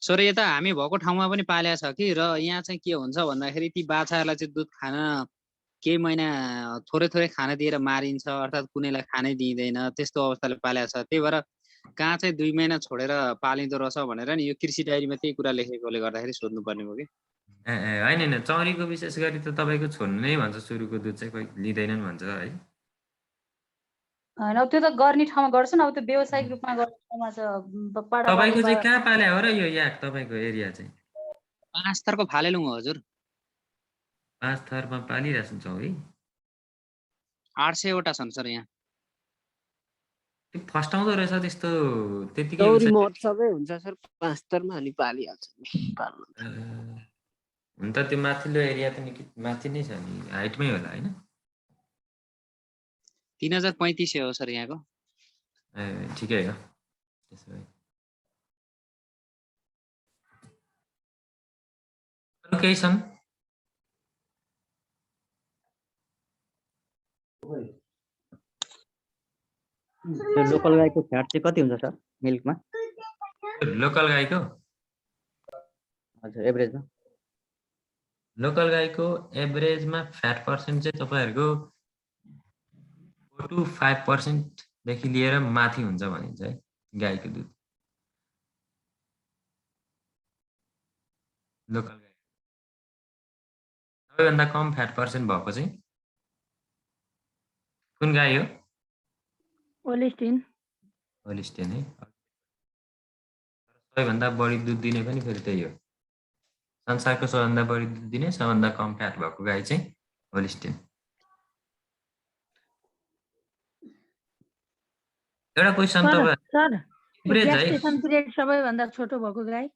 सर यता हामी भएको ठाउँमा पनि पालेको छ कि, र यहाँ चाहिँ के हुन्छ भन्दाखेरि ती बाछाहरूलाई चाहिँ दुध खान केही महिना थोरै थोरै खाना दिएर मारिन्छ, अर्थात् कुनैलाई खानै दिइँदैन, त्यस्तो अवस्थाले पालेको छ। त्यही भएर कहाँ चाहिँ 2 महिना छोडेर पालिँदो रहेछ भनेर नि यो कृषि डायरीमा त्यही कुरा लेखेकोले गर्दाखेरि सोध्नुपर्ने भयो कि। होइन चौरीको विशेष गरी त तपाईँको छोड्नु नै भन्छ, सुरुको दुध चाहिँ कोही लिँदैनन् भन्छ है। होइन अब त्यो त गर्ने ठाउँमा गर्छन्, अब त्यो व्यावसायिक रूपमा गर्ने ठाउँमा चाहिँ पाडा तपाईँको चाहिँ बारीमा कहाँ पाले हो र यो याक? तपाईँको एरिया चाहिँ 5 थरको फालेलुङ हो हजुर। 5 थरमा पालिरहेछन् चौरी? 800 वटा छन् सर यहाँ। त्यो फस्टाउँदो रहेछ त्यस्तो, त्यतिकै चौरी महोत्सवै हुन्छ सर 5 थरमा अनि पालिहाल्छ पाल्नु। हुन त त्यो माथिल्लो एरिया त निकै माथि नै छ नि, हाइटमै होला होइन? 3035 हो सर यहाँको। ठिकै हो त्यसो भए। अरू केही छन्? लोकल गाईको फ्याट चाहिँ कति हुन्छ सर मिल्कमा? लोकल गाईको हजुर एभरेजमा? लोकल गाईको एभरेजमा फ्याट पर्सेन्ट चाहिँ तपाईँहरूको 4 to 5% देखि लिएर माथि हुन्छ भनिन्छ है गाईको दुध। लोकल गाई सबैभन्दा कम फ्याट पर्सेन्ट भएको चाहिँ कुन गाई हो? होलिस्टिन। होलिस्टिन है। सबैभन्दा बढी दुध दिने पनि फेरि त्यही हो। संसारको सबैभन्दा बढी दुध दिने सबैभन्दा कम फ्याट भएको गाई चाहिँ होलिस्टिन। एउटा क्वेसन तपाईँ सर गेस्टेसन पिरियड सबैभन्दा छोटो भएको गाई?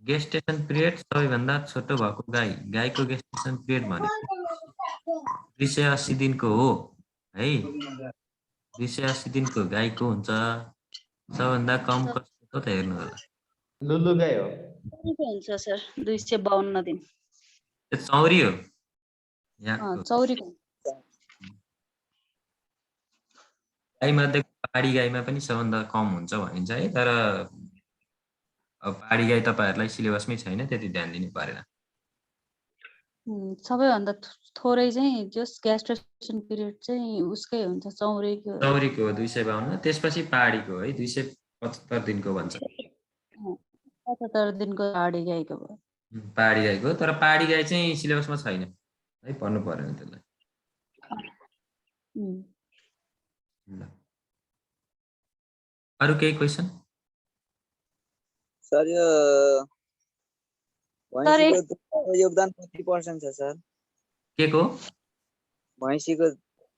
गेस्टेसन पिरियड सबैभन्दा छोटो भएको गाई, गाईको गेस्टेसन पिरियड भनेको 280 दिनको हो है। 280 दिनको गाईको हुन्छ। सबैभन्दा कम कस्तो त हेर्नु होला। लुलु गाई हो। हुन्छ सर 252 दिन। त्यो चौरी हो। चौरीको गाईमध्ये पहाडी गाईमा पनि सबभन्दा कम हुन्छ भनिन्छ है। तर अब पहाडी गाई तपाईँहरूलाई सिलेबसमै छैन, त्यति ध्यान दिनु परेन। सबैभन्दा थोरै चाहिँ जस ग्यास्ट्रेसन पिरियड चाहिँ उसकै हुन्छ चौरीको। 252, त्यसपछि पहाडीको है 275 दिनको भन्छ। 75 दिनको पहाडी गाईको भयो। पहाडी गाईको, तर पहाडी गाई चाहिँ सिलेबसमा छैन है, पढ्नु परेन त्यसलाई। अरू केही क्वेसन? सर यो भैँसीको योगदान कति पर्सेन्ट छ सर? के को? भैँसीको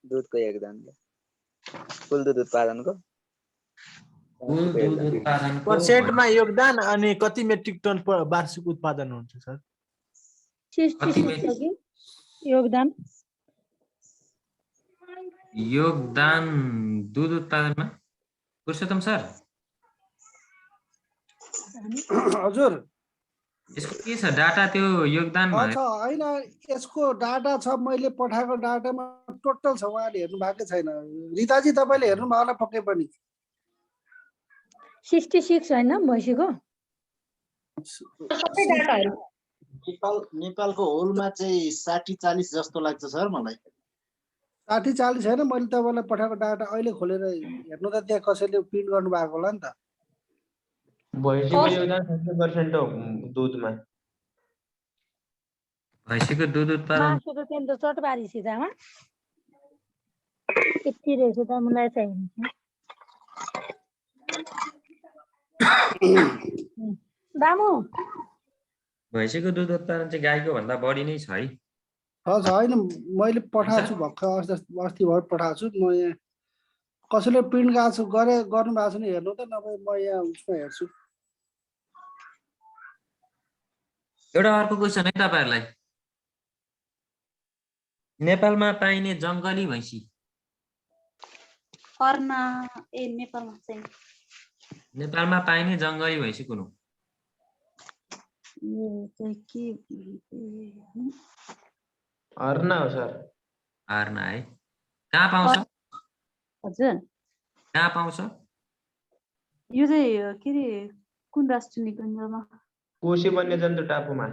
दुधको योगदान कुल दुध उत्पादनको पर्सेन्टमा योगदान अनि कति मेट्रिक टन वार्षिक उत्पादन हुन्छ सर? योगदान दुध उत्पादनमा पुरुषोत्तम सर? हजुर यसको के छ डाटा? त्यो योगदान होइन, यसको डाटा छ, मैले पठाएको डाटामा टोटल छ, उहाँले हेर्नु भएको छैन। रिताजी तपाईँले हेर्नु भयो होला पक्कै पनि। 66 होइन भैँसीको नेपालको होलमा चाहिँ 60-40 जस्तो लाग्छ सर मलाई। 60-40 छैन, मैले तपाईँलाई पठाएको डाटा अहिले खोलेर हेर्नु त त्यहाँ कसैले प्रिन्ट गर्नु भएको होला नि त। भैँसीको योगदान 60% हो दुधमा। भैँसीको दुध उत्पादन मासुको तेल त चटबारी सिधामा यति रहेछ त मलाई चाहिन्छ। दामु भैँसीको दुध उत्पादन चाहिँ गाईको भन्दा बढी नै छ है। होइन, मैले पठाएको छु भर्खर अस्ति भर पठाएको छु। म यहाँ कसैले प्रिन्ट गर्नु भएको छ नि हेर्नु त, नभए म यहाँ उसमा हेर्छु। एउटा अर्को क्वेसन है तपाईँहरूलाई। नेपालमा पाइने जङ्गली भैँसी? नेपालमा पाइने जङ्गली भैँसी कुन हो? अर्ना हो सर। अर्ना है। कहाँ पाउँछ? हजुर कहाँ पाउँछ? यो चाहिँ के अरे कुन राष्ट्रिय निकुञ्जमा कोशी वन्यजन्तु टापुमा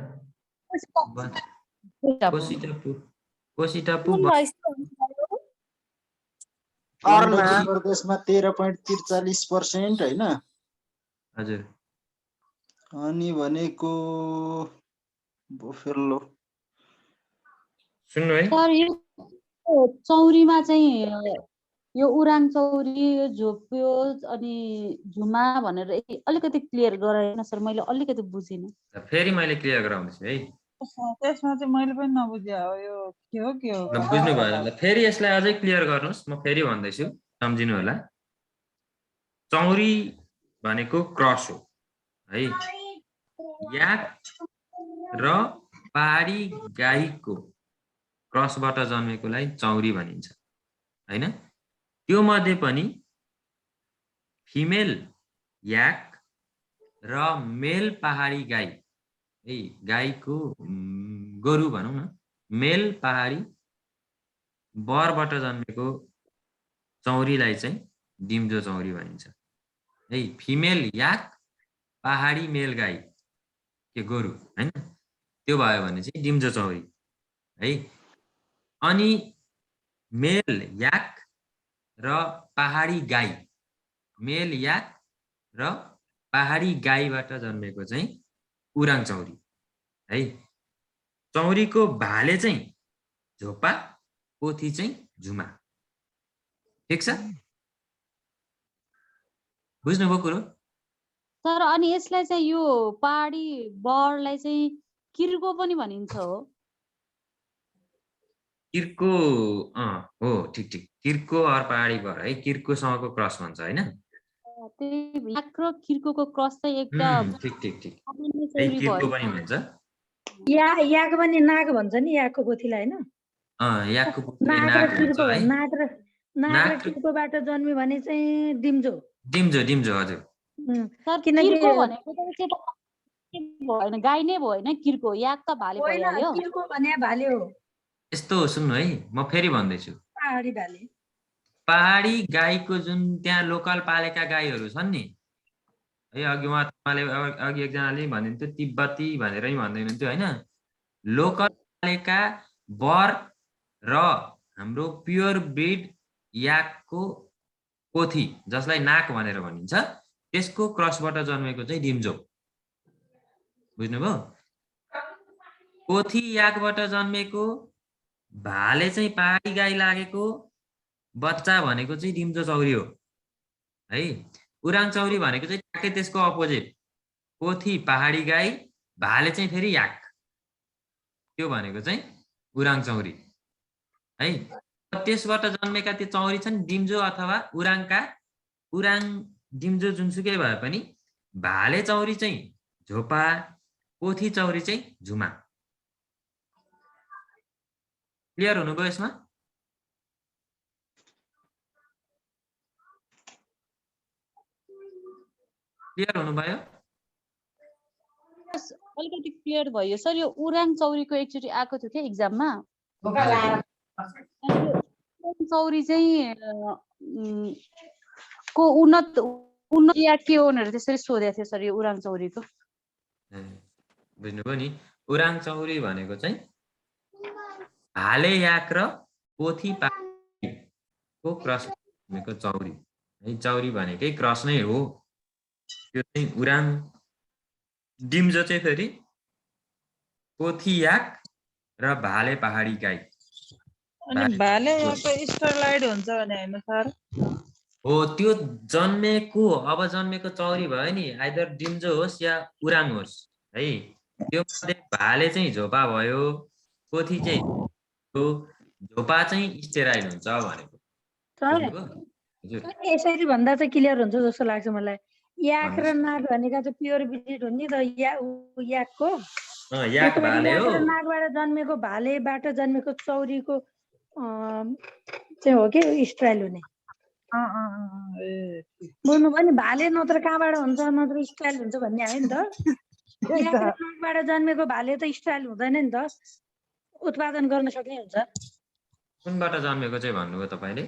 कोशी टापु गण्डकी प्रदेशमा 13.43% होइन। हजुर अनि भनेको बोफेलो सुन्नु है सर यो चौरीमा चाहिँ यो उराङ चौरी यो झोप्यो अनि झुमा भनेर अलिकति क्लियर गराएन सर, मैले अलिकति बुझिनँ। फेरि मैले क्लियर गराउँदैछु है। त्यसमा चाहिँ मैले पनि नबुझे हो यो के हो बुझ्नु भयो ल, फेरि यसलाई अझै क्लियर गर्नुहोस्, म फेरि भन्दैछु सम्झिनु होला। चौरी भनेको क्रस हो है। याक र पहाडी गाईको क्रसबाट जन्मेकोलाई चौरी भनिन्छ हैन। त्यो मध्ये पनि फिमेल याक र मेल पहाडी गाई है, गाईको गोरु भनौँ न, मेल पहाडी बरबाट जन्मेको चौरीलाई चाहिँ डिम्जो चौरी भनिन्छ है। फिमेल याक पहाडी मेल गाई के गोरु हैन, त्यो भयो भने चाहिँ डिम्जो चौरी है। अनि मेल याक र पहाडी गाई, मेल याक र पहाडी गाईबाट जन्मेको चाहिँ उराङ चौरी है। चौरीको भाले चाहिँ झोपा, पोथी चाहिँ झुमा। ठिक छ, बुझ्नुभयो कुरो? सर अनि यसलाई चाहिँ यो पहाडी बरलाई चाहिँ किर्को पनि भनिन्छ हो? किर्को हो, ठिक किर्को और पहाडी बर है, किर्कोसँगको क्रस भन्छ हैन। त्यही याक र किर्कोको क्रस चाहिँ एकदम ठिक किर्को पनि भन्छ। याक पनि नाग भन्छ नि, याकको पोथीलाई हैन। याकको पोथी नाग नाग र भन्छ है। नाग र किर्कोबाट जन्म्यो भने चाहिँ डिम्जो हजुर। सर किर्को भनेको चाहिँ भएन, गाई नै भएन किर्को, याक त भाले भइहाल्यो। किर्को भने भाले हो। यस्तो हो, सुन्नु है, म फेरि भन्दैछु। पहाडी भाले, पहाडी गाईको जुन त्यहाँ लोकल पालेका गाईहरू छन् नि है, अघि एकजनाले भनिन्थ्यो तिब्बती भनेर नि भन्दै हुनुहुन्थ्यो हैन। लोकल पालेका बर र हाम्रो प्योर ब्रिड याकको पोथी जसलाई नाक भनेर भनिन्छ, त्यसको क्रसबाट जन्मेको चाहिँ डिम्जो। बुझ्नुभयो? पोथी याकबाट जन्मेको भाले चाहिँ पहाडी गाई लागेको बच्चा भनेको चाहिँ डिम्जो चौरी हो है। उराङ चौरी भनेको चाहिँ ट्याक्कै त्यसको अपोजिट, पोथी पहाडी गाई, भाले चाहिँ फेरि याक, त्यो भनेको चाहिँ उराङ चौरी है। त्यसबाट जन्मेका त्यो चौरी छन् डिम्जो अथवा उराङ डिम्जो जुनसुकै भए पनि भाले चौरी चाहिँ झोपा, पोथी चौरी चाहिँ झुमा। क्लियर हुनुभयो यसमा? क्लियर हुनुभयो? अलिकति क्लियर भयो सर। यो उराङ चौरीको एकचोटि आएको थियो क्या एक्जाममा, चौरी चाहिँ को उन्नत या के हो भनेर त्यसरी सोधेको थियो सर यो उराङ चौरीको। बुझ्नुभयो नि? उराङ चौरी भनेको चाहिँ भाले याक र पोथी को क्रस भनेको चौरी है। चौरी भनेकै क्रस नै हो। त्यो चाहिँ उराङ डिम्जो चाहिँ फेरि पोथी याक र भाले पहाडी गाई। अनि भाले याकको स्टरलाइड हुन्छ भने हैन सर? हो, त्यो जन्मेको चौरी भयो नि, आइदर डिम्जो होस् या उराङ होस् है। त्यो मध्ये भाले चाहिँ झोपा भयो, पोथी चाहिँ झोपा चाहिँ स्टेराइल हुन्छ भनेको। यसरी भन्दा चाहिँ क्लियर हुन्छ जस्तो लाग्छ मलाई। याक र नाग भनेका चाहिँ प्योर ब्रिड हो नि त, याकको याक भाले हो। नागबाट जन्मेको भालेबाट जन्मेको चौरीको चाहिँ हो कि स्टाइल हुने। बुझ्नु पनि भाले नत्र कहाँबाट हुन्छ नत्र स्टाइल हुन्छ भन्ने आयो नि त। नागबाट जन्मेको भाले त स्टाइल हुँदैन नि त, उत्पादन गर्न सक्ने हुन्छ। कुनबाट जन्मेको चाहिँ भन्नुभयो तपाईले?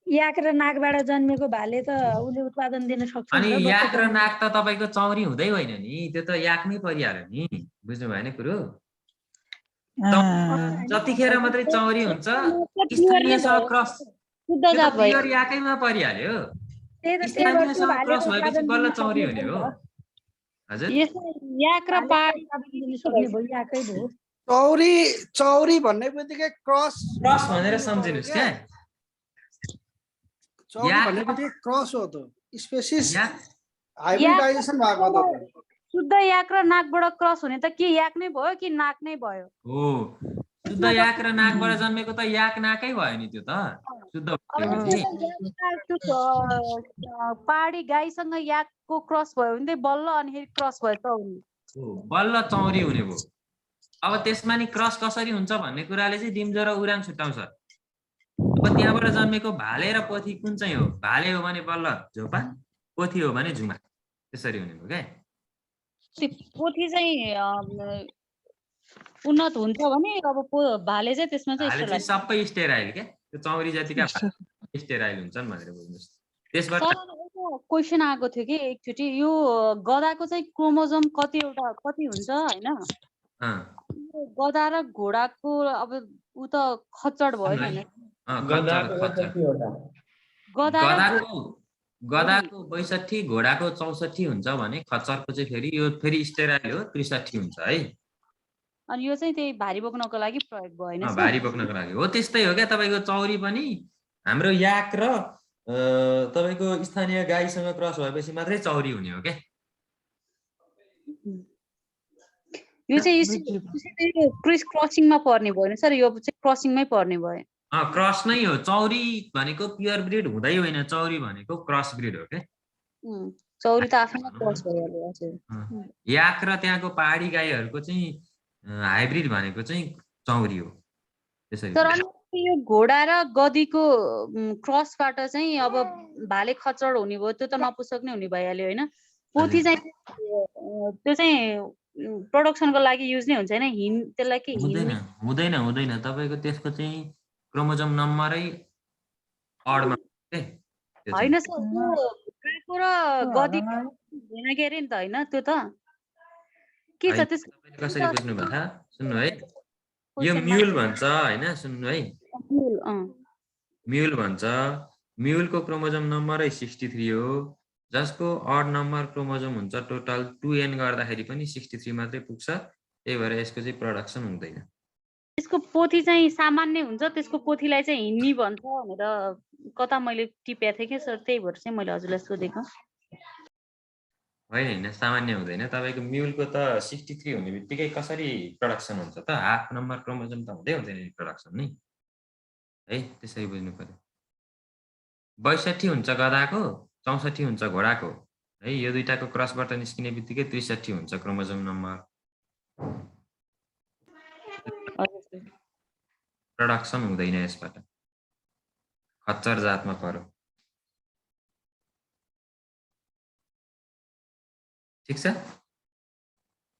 याक र नाकबाट जन्मेको भाले त उसले उत्पादन दिन सक्छ अनि नि त याक बच्चा र नाक त तपाईको चौरी हुँदै होइन नि, त्यो त याकमै परिहाल्यो नि, बुझ्नु भएन कुरो? जतिखेर मात्रै चौरी हुन्छ स्थानीयसँग क्रस, शुद्ध त्यो त जात भयो। प्योर याकैमा परिहाल्यो। त्यही त त्यही भएर त्यो स्थानीयसँग भाले क्रस भएपछि उत्पादन बल्ल दिन चौरी सक्ने हुने भयो हो। नि त। हजुर यसमा याक र भाले पहाडी उत्पादन दिन सक्ने भयो याकै भयो। चौरी चौरी भन्ने बित्तिकै क्रस क्रस भनेर सम्झिनुहोस् क्या। चौरी याक भन्ने बित्तिकै क्रस हो त, स्पेसिस याक हाइब्रिडाइजेसन भएको हो त। शुद्ध याक र नाकबाट क्रस हुने त के याक नै भयो कि नाक नै भयो? हो, शुद्ध याक र नाकबाट जन्मेको त याक नाकै भयो नि, त्यो त शुद्ध भएपछि। पहाडी गाईसँग याकको क्रस भयो भने चाहिँ बल्ल अनि क्रस भयो चौरी। बल्ल चौरी हुने भयो। अब त्यसमा नि क्रस कसरी हुन्छ भन्ने कुराले चाहिँ डिम्जो र उराङ छुट्याउँछ। अब त्यहाँबाट जन्मेको भाले र पोथी कुन चाहिँ हो? भाले हो भने बल्ल झोपा, पोथी हो भने झुमा, त्यसरी हुने भयो क्या। पोथी चाहिँ उन्नत हुन्छ भने अब भाले चाहिँ त्यसमा चाहिँ भाले चाहिँ सबै स्टेराइल क्या, त्यो चौरी जतिका स्टेराइल हुन्छन् भनेर बुझ्नुहोस्। त्यसबाट क्वेसन आएको थियो कि एकचोटि यो गधाको चाहिँ क्रोमोजोम कति हुन्छ होइन? गधा र घोडाको अब ऊ त खच्चड भयो नि गधाको 62, घोडाको 64 हुन्छ भने खच्चरको चाहिँ फेरि यो फेरि स्टेराइल हो, 63 हुन्छ है। अनि यो चाहिँ त्यही भारी बोक्नको लागि प्रयोग भयो हैन? भारी बोक्नको लागि हो। त्यस्तै हो क्या तपाईको चौरी पनि हाम्रो याक र तपाईको स्थानीय गाईसँग क्रस भएपछि मात्रै चौरी हुने हो क्या। यो चाहिँ क्रिस क्रसिङमा पर्ने भयो नि सर, यो चाहिँ क्रसिङमै पर्ने भयो। क्रस नै हो। चौरी भनेको प्योर ब्रिड हुँदै होइन, चौरी भनेको क्रस ब्रिड हो क्या। चौरी त आफैमा क्रस भइहाल्यो। हजुर, याक र त्यहाँको पहाडी गाईहरूको चाहिँ हाइब्रिड भनेको चाहिँ चौरी हो। त्यसरी तर यो घोडा र गधीको क्रसबाट चाहिँ अब भाले खच्चड हुने भयो, त्यो त नपुसक्ने हुने भइहाल्यो होइन? पोथी चाहिँ त्यो चाहिँ प्रोडक्सनको लागि युज नै हुन्छ हैन? त्यसलाई के हुँदैन तपाईको त्यसको चाहिँ क्रोमोजोम नम्बरै अडमा हैन सर, गाईको र गधीको हुँदैन के अरे नि त हैन? त्यो त के छ त्यसको कसरी बुझ्नु भयो थाहा? सुन्नु है, यो म्युल भन्छ हैन? सुन्नु है, म्युल भन्छ। म्युलको क्रोमोजोम नम्बरै 63 हो, जसको अड नम्बर क्रोमोजोम हुन्छ टोटल 2n गर्दाखेरि पनि 63 मात्रै पुग्छ। त्यही भएर यसको चाहिँ प्रोडक्सन हुँदैन। यसको पोथी चाहिँ सामान्य हुन्छ, त्यसको पोथीलाई चाहिँ हिन्नी भन्छ भनेर कता मैले टिपेको थिएँ कि सर, त्यही भएर चाहिँ मैले हजुरलाई सोधेको। होइन सामान्य हुँदैन। तपाईको म्युलको त 63 हुने बित्तिकै कसरी प्रोडक्सन हुन्छ त? हाफ नम्बर क्रोमोजोम त हुँदैन प्रोडक्सन नि है, त्यसरी बुझ्नु पर्यो। 62 हुन्छ गधाको, 64 हुन्छ घोडाको है। यो दुईटाको क्रसबाट निस्किने बित्तिकै 63 हुन्छ क्रोमोजोम नम्बर। प्रोडक्सन हुँदैन यसबाट, खच्चर जातमा पर्यो। ठीक छ?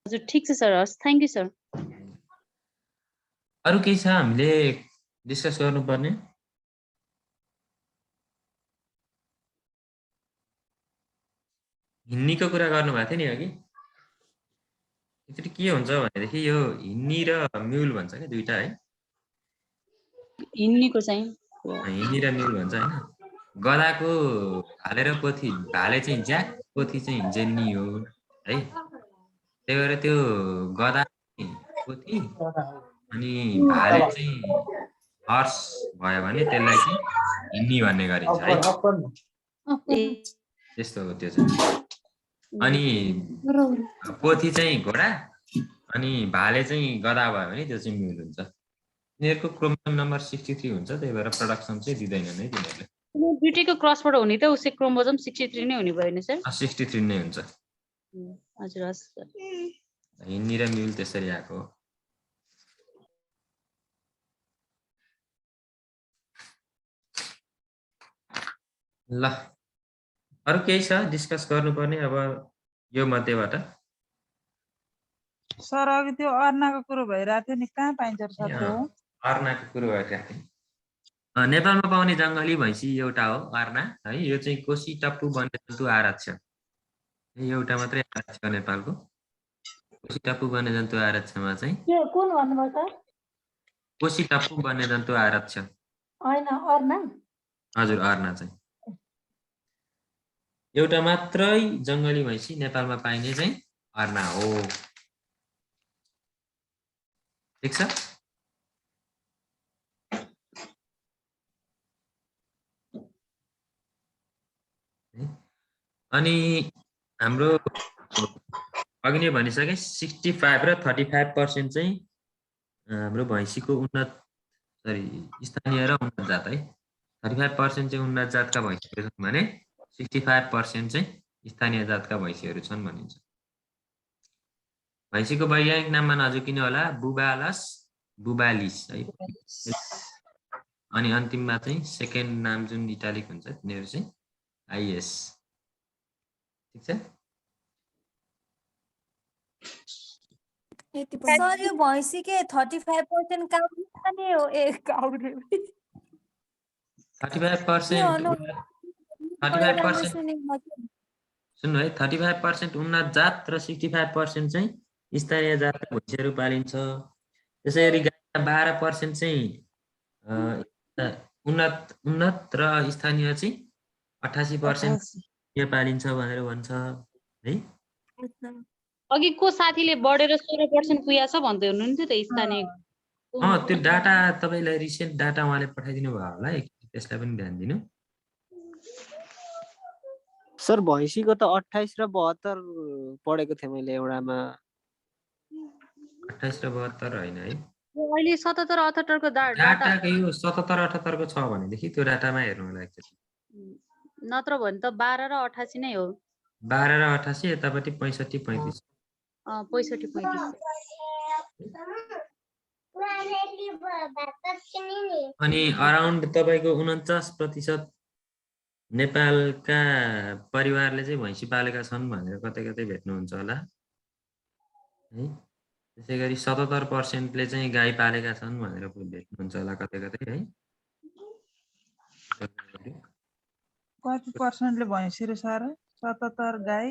हजुर ठीक छ सर, हस्, थ्याङ्क यू सर। अरु केही छ हामीले डिस्कस गर्नुपर्ने? हिन्नीको कुरा गर्नुभएको थियो नि अघि। एकचोटि के हुन्छ भनेदेखि यो हिन्नी र म्युल भन्छ क्या दुईटा है। हिन्नीको चाहिँ हिन्नी र म्युल भन्छ हैन? गधाको भाले र पोथी, भाले चाहिँ ज्याक, पोथी चाहिँ जेन्नी हो है। त्यही भएर त्यो गधा पोथी अनि भाले चाहिँ हर्स भयो भने त्यसलाई चाहिँ हिन्नी भन्ने गरिन्छ है। त्यस्तो हो त्यो चाहिँ। अनि पोथी चाहिँ घोडा अनि भाले चाहिँ गधा भयो भने त्यो चाहिँ म्युल हुन्छ। यिनीहरूको क्रोमोजोम नम्बर 63 हुन्छ, त्यही भएर प्रोडक्सन चाहिँ दिँदैनन् है तिनीहरूले। दुईटैको क्रसबाट हुने त उसै क्रोमोजोम 63 नै हुने भयो नि सर? 63 नै हुन्छ। हजुर, हस्। हिन्नी र म्युल त्यसरी आएको। ल अरु केही छ डिस्कस गर्नुपर्ने अब यो मध्येबाट? सर अघि त्यो अर्नाको कुरो भइरहेको थियो नि, कहाँ पाइन्छ सर त्यो? अर्नाको कुरो भइरहेको थियो। नेपालमा पाउने जङ्गली भैँसी एउटा हो अर्ना है। यो चाहिँ कोशी टप्पु वन्यजन्तु आरक्ष, एउटा मात्रै आरक्ष नेपालको। कोशी टप्पु वन्यजन्तु आरक्षमा चाहिँ के कुन भन्नुभयो सर? कोशी टप्पु वन्यजन्तु आरक्ष होइन अर्ना। हजुर अर्ना चाहिँ एउटा मात्रै जङ्गली भैँसी नेपालमा पाइने चाहिँ अर्ना हो। ठिक छ। अनि हाम्रो अघि नै भनिसके 65 र 35% चाहिँ हाम्रो भैँसीको स्थानीय र उन्नत जात है। 35% चाहिँ उन्नत जातका भैँसीहरू छन् भने 65% चाहिँ स्थानीय जातका भैँसीहरू छन् भनिन्छ। भैँसीको वैज्ञानिक नाममा नझुकिनु होला, बुबालस बुबालिस है। अनि अन्तिममा चाहिँ सेकेन्ड नाम जुन इटालिक हुन्छ तिनीहरू चाहिँ आइएस। ठिक छ। सर यो भैँसी के 35% काउरी खाने हो? ए काउरी 35% सुन्नु है, 35% उन्नत जात र 65% चाहिँ स्थानीय जातका भैँसीहरू पालिन्छ। त्यसै गरी गाईमा 12% चाहिँ उन्नत र स्थानीय चाहिँ 88% पालिन्छ भनेर भन्छ है। अघि को साथीले बढेर 16% पुगेछ भन्दै हुनुहुन्थ्यो त स्थानीय। त्यो डाटा तपाईलाई रिसेन्ट डाटा उहाँले पठाइदिनु भयो होला, त्यसलाई पनि ध्यान दिनु। सर भैँसीको त 28 र 72 पढेको थिएँ मैले एउटामा। 28 र 72 होइन है, अहिले 77 78 को डाटा डाटाको यो 77 78 को छ भनेदेखि त्यो डाटामा हेर्नु होला एकचोटि। नत्र भने त 12 र 88 नै हो। 12 र 88 यतापट्टि 65 35। 65 35। अनि अराउन्ड तपाईको 49% नेपालका परिवारले चाहिँ भैँसी पालेका छन् भनेर कतै कतै भेट्नुहुन्छ होला है। त्यसै गरी 77% ले चाहिँ गाई पालेका छन् भनेर भेट्नुहुन्छ होला कतै कतै है। कति पर्सेन्टले भैँसी र सर? 77 गाई,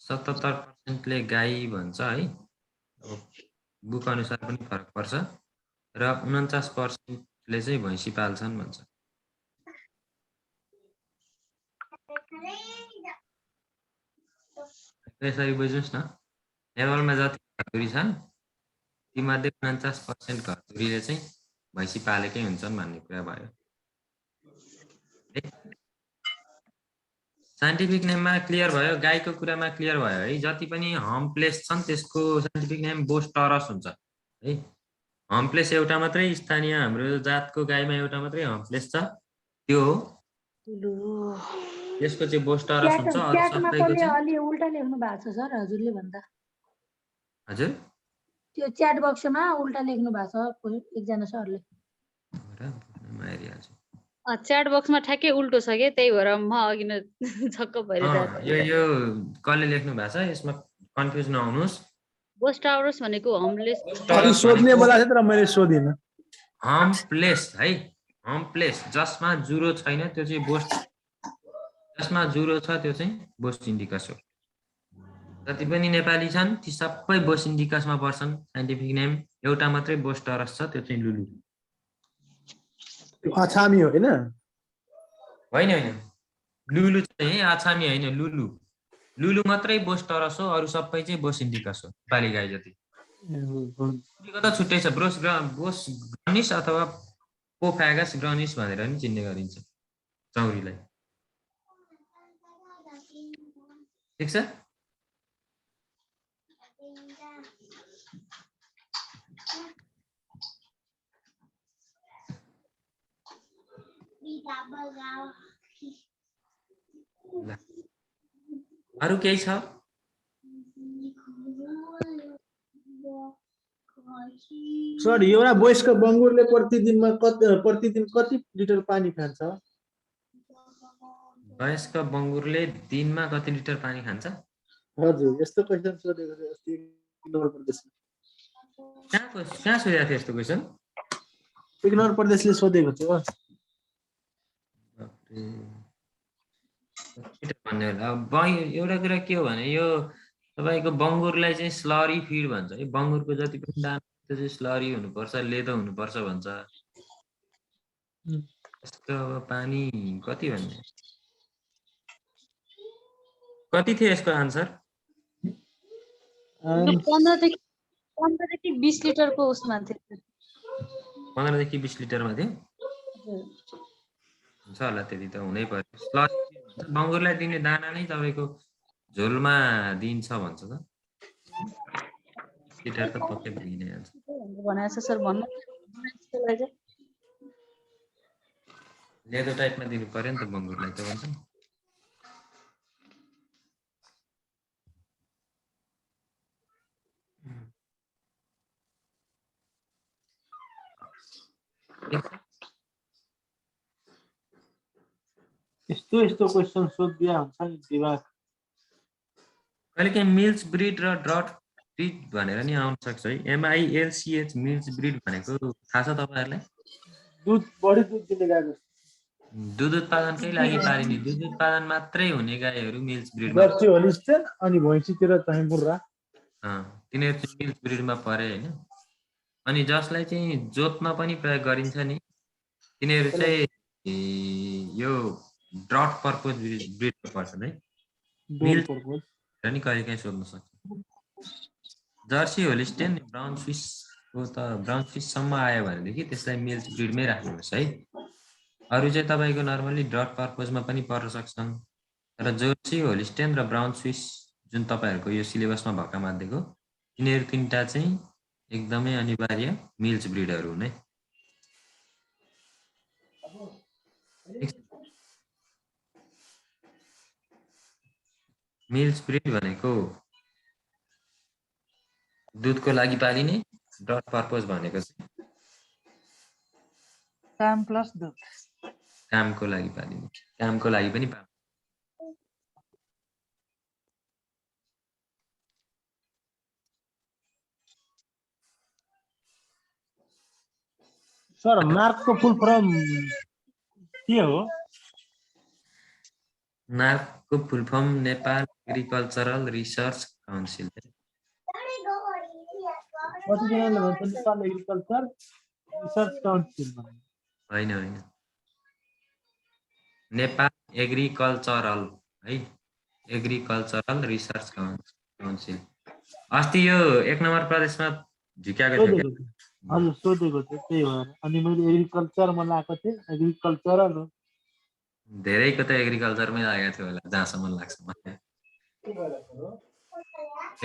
77% ले गाई भन्छ है। अब बुक अनुसार पनि फरक पर्छ र 49% ले चाहिँ भैँसी पाल्छन् भन्छ। यसरी बुझ्नुस् न, नेपालमा जति घरधुरी छन् तीमध्ये 49% घरधुरीले चाहिँ भैँसी पालेकै हुन्छन् भन्ने कुरा भयो। साइन्टिफिक नेममा क्लियर भयो, गाईको कुरामा क्लियर भयो है। जति पनि हम प्लेस छन् त्यसको साइन्टिफिक नेम बोस्टरस हुन्छ है। हम प्लेस एउटा मात्रै स्थानीय हाम्रो जातको गाईमा एउटा मात्रै हम प्लेस छ, त्यो हो। त्यसको चाहिँ बोस्टरस हुन्छ। अरु सबैको चाहिँ अलि उल्टा लेख्नु भएको छ सर हजुरले भन्दा। हजुर त्यो च्याट बक्समा उल्टा लेख्नु भएको छ एकजना सरले। च्याट बक्समा ठ्याक्कै उल्टो छ के, त्यही भएर म अघि नै झक्क भइरहेको। यो कसले लेख्नु भएको छ यसमा कन्फ्युज नहुनुस्। बोस्टाउरस भनेको होमलेस सोध्ने बोला थियो तर मैले सोधिन। हम प्लेस है, हम प्लेस जसमा जुरो छैन त्यो चाहिँ बोस्ट, जसमा जुरो छ त्यो चाहिँ बोस्ट इन्डिकस हो। जति पनि नेपाली छन् ती सबै बोस्ट इन्डिकसमा पर्छन्। साइन्टिफिक नेम एउटा मात्रै बोस्टरस छ, त्यो चाहिँ लुलु। अछामी हो हैन? होइन होइन, लुलु चाहिँ अछामी होइन, लुलु। लुलु मात्रै बोस्टरस हो, अरु सबै चाहिँ बोस इन्डिकस हो। नेपाली गाई जति त छुट्टै छ। बोस ग्रनिस अथवा पोफागस ग्रनिस भनेर पनि चिन्ने गरिन्छ चौरीलाई। ठिक छ। अरु केही छ? सर एउटा वयस्क बङ्गुरले प्रतिदिन कति लिटर पानी खान्छ? वयस्क बङ्गुरले दिनमा कति लिटर पानी खान्छ? हजुर यस्तो क्वेशन सोधेको थियो अस्ति नम्बर प्रदेशमा। कहाँ सोधेको थियो यस्तो क्वेशन? इग्नोर प्रदेशले सोधेको थियो बाफ्रे। केटा भन्ने होला अब एउटा कुरा के हो भने यो तपाईँको बङ्गुरलाई चाहिँ स्लरी फिड भन्छ है। बङ्गुरको जति पनि दाना त्यो चाहिँ स्लरी हुनुपर्छ, लेदो हुनुपर्छ भन्छ। यसको अब पानी कति भन्ने, कति थियो यसको आन्सर? 15 देखि 20 लिटरको उसमा थियो 15 देखि 20 लिटरमा थियो। हुन्छ होला त्यति त हुनै पर्यो। स्लरी बङ्गुरलाई दिने दाना नै तपाईँको झोलमा दिन्छ भन्छ त। लिटर त पक्कै दिनै हाल्छ। भनेको छ सर भन्नु त्यसलाई चाहिँ लेदो टाइपमा दिनु पर्यो नि त बङ्गुरलाई त भन्छ। यस्तो क्वेसन सोधिदिया हुन्छ नि दिमाग। कहिलेकाहीँ मिल्स ब्रिड र ड्रट ब्रिड भनेर नि आउन सक्छ है। MILCH मिल्स ब्रिड भनेको थाहा छ तपाईँहरूलाई? दुध बढी दुध दिने गाईको दुध उत्पादनकै लागि पालिने, दुध उत्पादन मात्रै हुने गाईहरू मिल्स ब्रिडमा। जर्सी होलिस्टेन अनि भैँसीतिर चाहिँ मुर्रा तिनीहरू चाहिँ मिल्स ब्रिडमा परे होइन। अनि जसलाई चाहिँ जोत्न पनि प्रयोग गरिन्छ नि तिनीहरू चाहिँ यो ड्रट पर्पज ब्रिडमा पर्छन् है। मिल्स नि कहिलेकाहीँ सोध्न सक्छ। जर्सी होलिस्टेन ब्राउन स्विसको त ब्राउन स्विससम्म आयो भनेदेखि त्यसलाई मिल्स ब्रिडमै राख्नुहोस् है। अरू चाहिँ तपाईँको नर्मली ड्रट पर्पजमा पनि पर्न सक्छन्। र जर्सी होलिस्टेन र ब्राउन स्विस जुन तपाईँहरूको यो सिलेबसमा भएका मध्येको यिनीहरू तिनवटा चाहिँ एकदमै अनिवार्य मिल्स ब्रिडहरू हुने। मिल्स ब्रिड भनेको दुधको लागि पालिने, ड्रट पर्पज भनेको चाहिँ काम प्लस दुध कामको लागि पालिने, कामको लागि पनि पाल्ने। सर नार्कको फुल फर्म के हो? नार्कको full form Nepal agricultural research council. कतिजनाले भन्छ नेपाल एग्रिकल्चर रिसर्च काउन्सिल होइन होइन, नेपाल एग्रिकल्चरल है, एग्रिकल्चरल रिसर्च काउन्सिल। अस्ति यो 1 नम्बर प्रदेशमा झिक्याएको थियो क्या? हजुर सोधेको थियो त्यही भएर। अनि मैले एग्रिकल्चरमा लगाएको थिएँ, एग्रिकल्चरल हो। धेरैको त एग्रिकल्चरमै लागेको थियो होला जहाँसम्म लाग्छ मलाई।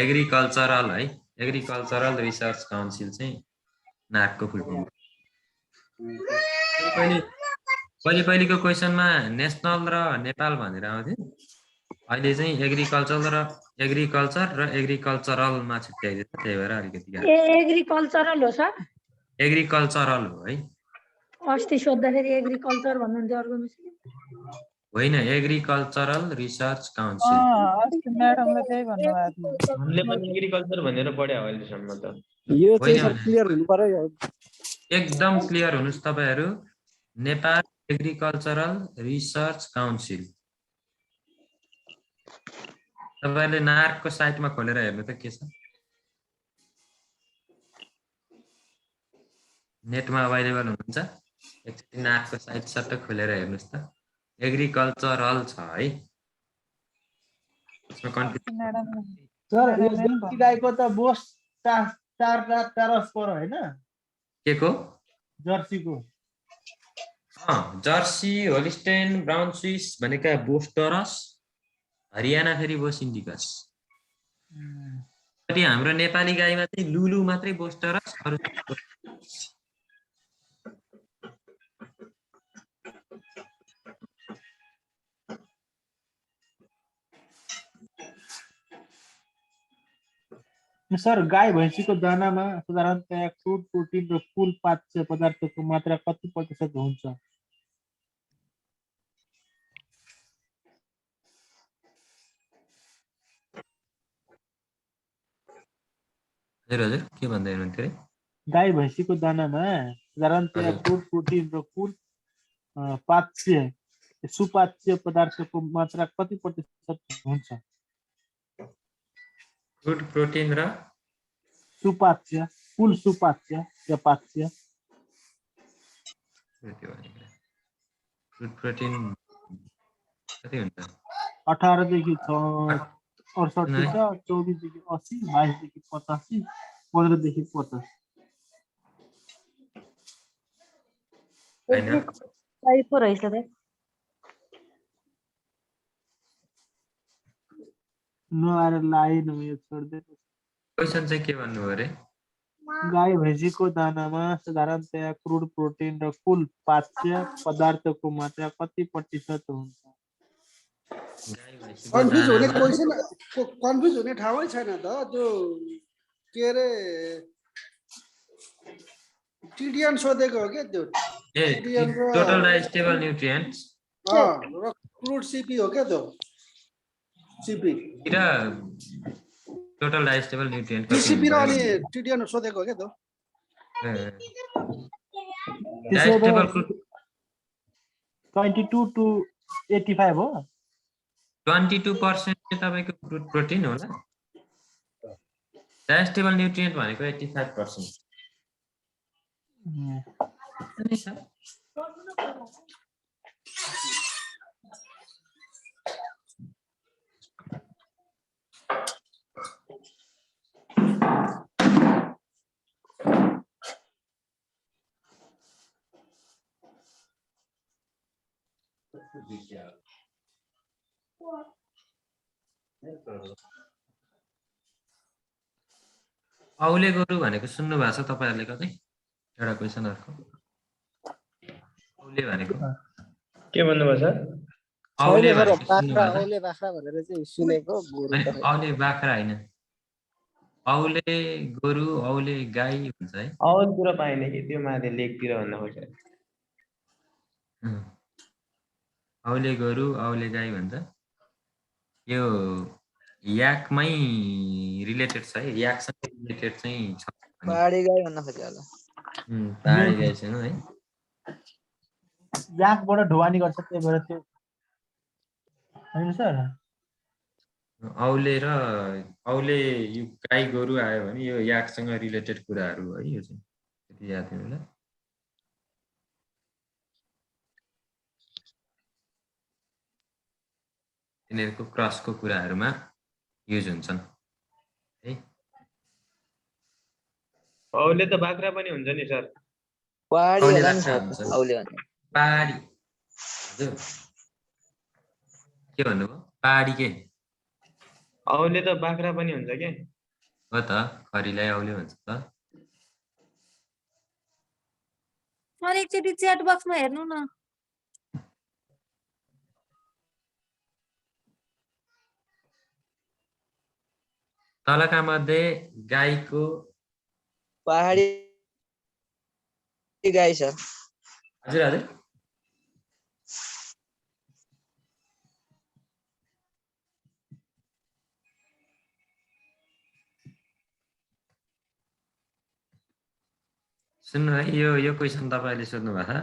एग्रिकल्चरल है, एग्रिकल्चरल रिसर्च काउन्सिल चाहिँ नार्कको फुल फर्म। पहिलेको क्वेसनमा नेसनल र नेपाल भनेर आउँथ्यो। अहिले चाहिँ एग्रिकल्चर र एग्रिकल्चरलमा छुट्याइदिन्छ। त्यही भएर अलिकति एग्रिकल्चरल हो सर? एग्रिकल्चरल हो है। अस्ति सोद्धाखेरि एग्रिकल्चर भन्नुहुन्थ्यो अर्को मिसले। होइन, एग्रिकल्चरल रिसर्च काउन्सिल। अस्ति म्याडमले त्यही भन्नुभएको थियो। हामीले पनि एग्रिकल्चर भनेर पढ्यो अहिलेसम्म त। यो चाहिँ सर क्लियर हुनु पर्यो। एकदम क्लियर हुनुस् तपाईहरु। Nepal agricultural research council. तपाईहरुले नार्कको साइटमा खोलेर हेर्नु त के छ। नेटमा अवेलेबल हुनुहुन्छ। एकचोटि नार्कको साइट सट्ट खोलेर हेर्नुस् त। एग्रिकल्चरल छ है। यसमा कन्फ्युजन सर यो जर्सी गाईको त बोस टारस पर हैन? के को? जर्सीको। जर्सी, होलिस्टेन, ब्राउन स्विस भनेका बोस्टरस, हरियाणा फेरि बोस इन्डिकस। हाम्रो नेपाली गाईमा चाहिँ लुलु मात्रै बोस्टरस, अरु सर गाई भैँसीको दानामा साधारणतया फ्रुट, प्रोटिन र फूल पाच्य पदार्थको मात्रा कति प्रतिशत हुन्छ? हजुर के भन्दै हुनुहुन्थ्यो रे? गाई भैँसीको दानामा साधारणतया हजुर क्रुड प्रोटिन र कुल पाच्य सुपाच्य पदार्थको मात्रा कति प्रतिशत हुन्छ? क्रुड प्रोटिन र सुपाच्य कुल सुपाच्य या पाच्य के भनेको क्रुड प्रोटिन कति हुन्छ? 18 देखि 68 है छ, 24 देखि 80, 22 देखि 85, 15 देखि 50। होइन टाइपो रहेछ त नआएर लाएन यो छोड्दै। क्वेसन चाहिँ के भन्नु अरे? गाई भैँसीको दानामा साधारणतया क्रुड प्रोटिन र कुल पाच्य पदार्थको मात्रा कति प्रतिशत हुन्छ? गाई भैँसीको कन्फ्युज हुने दानामा क्वेसन कन्फ्युज हुने ठाउँै छैन त त्यो के अरे टिडिएन सोधेको हो क्या त्यो ए टिडिएन र टोटल डाइजेस्टेबल न्युट्रिएन्ट्स र क्रुड सिपी हो क्या त्यो सिपी र टोटल डाइजेस्टेबल न्युट्रिएन्ट कति सिपी र हुन्छ? अनि टिडिएन सोधेको हो क्या त्यो डाइजेस्टेबल 22 to 85 हो। 22% चाहिँ तपाईँको क्रुड प्रोटिन होला। डाइजेस्टेबल न्युट्रिएन्ट भनेको 85%। औले गोरु भनेको सुन्नु भएको छ तपाईहरुले कतै? एउटा क्वेसन अर्को औले भनेको के भन्नुभयो सर? औले छैन सर, भनेको सुन्नु बाख्रा भएको छ? औले बाख्रा भनेर चाहिँ सुनेको गोरु हैन, त औले बाख्रा हैन। औले गोरु औले गाई हुन्छ है। औलतिर पाइने कि त्यो माथि लेकतिर भन्न खोजेको। औले गोरु औले गाई भन्छ। यो याकमै रिलेटेड छ है, याकसँग रिलेटेड चाहिँ छ। पहाडी गाई भन्न खोज्यो होला। पहाडी गाईसँग है। याकबाट ढुवानी गर्छ त्यही भएर त्यो हैन सर। औले र औले यो गाई गोरु आयो भने यो याकसँग रिलेटेड कुराहरू है यो चाहिँ त्यति याद थियो होला। तिनीहरूको क्रसको कुराहरूमा युज हुन्छन् है। औले त बाख्रा पनि हुन्छ नि सर। पहाडी औले होला नि बाख्रा सर हुन्छ। औले भने। पहाडी हजुर के भन्नुभयो? पहाडी के? औले त बाख्रा पनि हुन्छ के? हो त, खरीलाई औले भन्छ त। सर एकचोटि च्याट बक्समा हेर्नु न। तलका मध्ये गाईको पहाडी गाई सर। हजुर हजुर सुन्नु है, यो क्वेसन तपाईले सोध्नु भएको छ।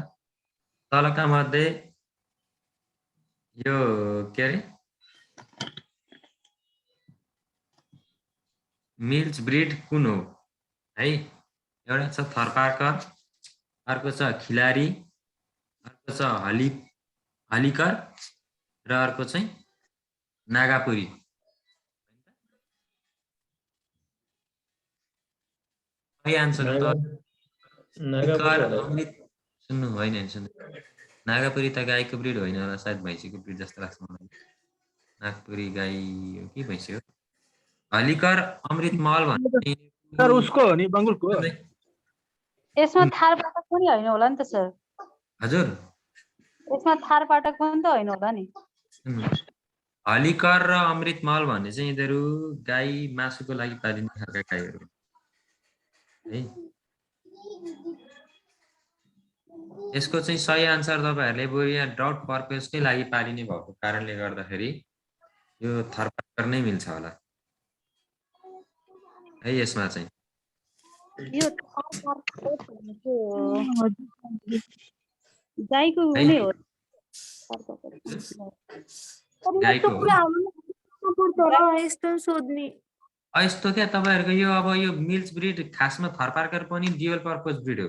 तलका मध्ये यो के अरे मिल्च ब्रिड कुन हो है? एउटा छ थरपारकर, अर्को छ खिलारी, अर्को छ हलिकर र अर्को चाहिँ नागापुरी। सही आन्सर हो त अमृत। सुन्नु होइन सुन्नु, नागापुरी त गाईको ब्रिड होइन होला, सायद भैँसीको ब्रिड जस्तो लाग्छ मलाई। नागपुरी गाई हो कि भैँसी हो? हलिकर अमृत महल भन्ने सर उसको हो नि बङ्गुरको। यसमा थार पाठक पनि होइन होला नि त सर। हजुर यसमा थार पाठक पनि त होइन होला नि। हलिकर र अमृत महल भन्ने चाहिँ यिनीहरू गाई मासुको लागि पालिने खालका गाईहरू है। यसको चाहिँ सही आन्सर तपाईहरुले बरु यहाँ ड्राउट पर्पसकै लागि पालिने भएको कारणले गर्दाखेरि यो थरपारकर नै मिल्छ होला है। यसमा चाहिँ यो गाईको नै हो गाईको हो यस्तो सोध्ने यस्तो क्या तपाईँहरूको यो अब यो मिल्स ब्रिड खासमा थरपार्कर पनि ड्युअल पर्पज ब्रिड हो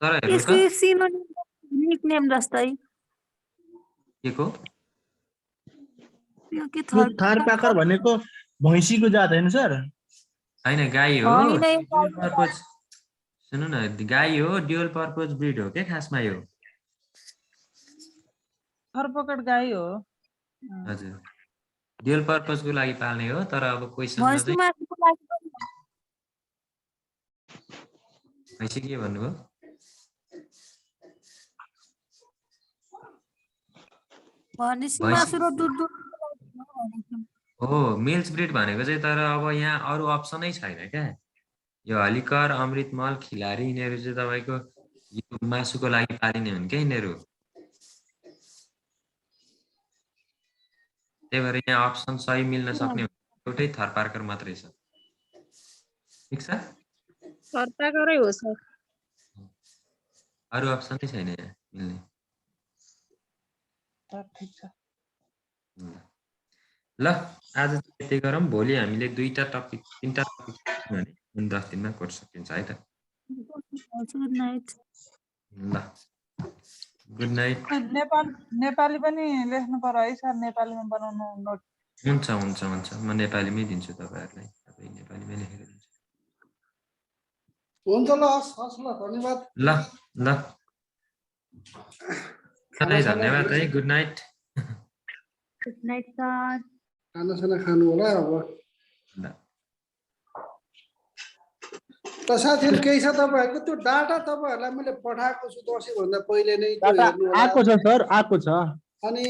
तर हेर्नु यसको त सिनोनिम निकनेम जस्तै के को यो के यो थारपाकर भनेको भैँसीको जात होइन सर? हैन गाई हो होइन, यो ड्युअल पर्पज सुन्नु न गाई हो ड्युअल पर्पज ब्रिड हो के खासमा यो थरपकड गाई हो हजुर ड्युअल पर्पजको लागि पाल्ने हो तर अब क्वेसनमा भैँसी चाहिँ मासुको लागि पनि भैँसी के भन्नुभयो भनेपछि भैँसी मासु र दुध हो मिल्स ब्रिड भनेको चाहिँ तर अब यहाँ अरू अप्सनै छैन क्या यो हलिकर अमृतमल खिलारी यिनीहरू चाहिँ तपाईँको यो मासुको लागि पालिने हुन् क्या यिनीहरू त्यही भएर यहाँ अप्सन सही मिल्न सक्ने एउटै थरपार्कर मात्रै छ ठिक छ थरपार्करै हो सर अरू अप्सनै छैन यहाँ मिल्ने ठिक छ ल आज यति गरौँ भोलि हामीले 2टा टपिक 3टा टपिक भने 10 दिनमा कोर्स सकिन्छ है त गुड नाइट ल गुड नाइट नेपाली पनि लेख्नु पर्यो है सर नेपालीमा बनाउनु नोट हुन्छ हुन्छ हुन्छ म नेपालीमै दिन्छु तपाईहरुलाई तपाई नेपालीमै लेखेर दिन्छु हुन्छ ल हस् ल धन्यवाद ल ल सधैँ धन्यवाद है गुड नाइट सर खानासाना खानु होला अब त साथीहरु केही छ तपाईहरुको त्यो डाटा तपाईहरुलाई मैले पठाएको छु दशैं भन्दा पहिले नै त्यो हेर्नु होला आको छ सर आको छ अनि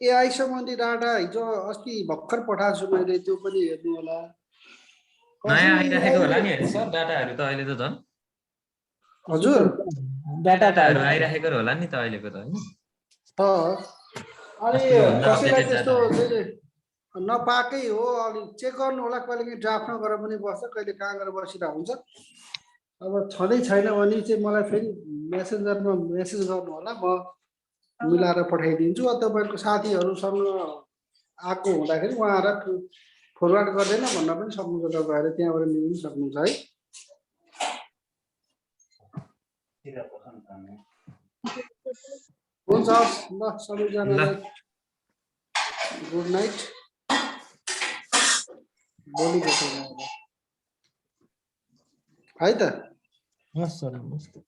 एआई सम्बन्धी डाटा हिजो अस्ति भर्खर पठाएको छु मैले त्यो पनि हेर्नु होला नयाँ आइराखेको होला नि सर डाटाहरु त अहिले त झन् हजुर डाटाहरु आइराखेको होला नि त अहिलेको त हैन अनि कसैलाई त्यस्तो नपाकै हो अलि चेक गर्नु होला कहिले ड्राफ्ट नगरेर पनि बस्छ कहिले कहाँ गएर बसिरहेको हुन्छ अब छँदै छैन भने चाहिँ मलाई फेरि मेसेन्जरमा मेसेज गर्नु होला म मिलाएर पठाइदिन्छु तपाईहरुको साथीहरुसँग आएको हुँदाखेरि उहाँहरु फरवार्ड गर्दैन भन्न पनि सक्नुहुन्छ तपाईहरु त्यहाँबाट लिन सक्नुहुन्छ है हुन्छ ल सबैजनालाई गुड नाइट भोलि भेटौँ है त हस् सर नमस्ते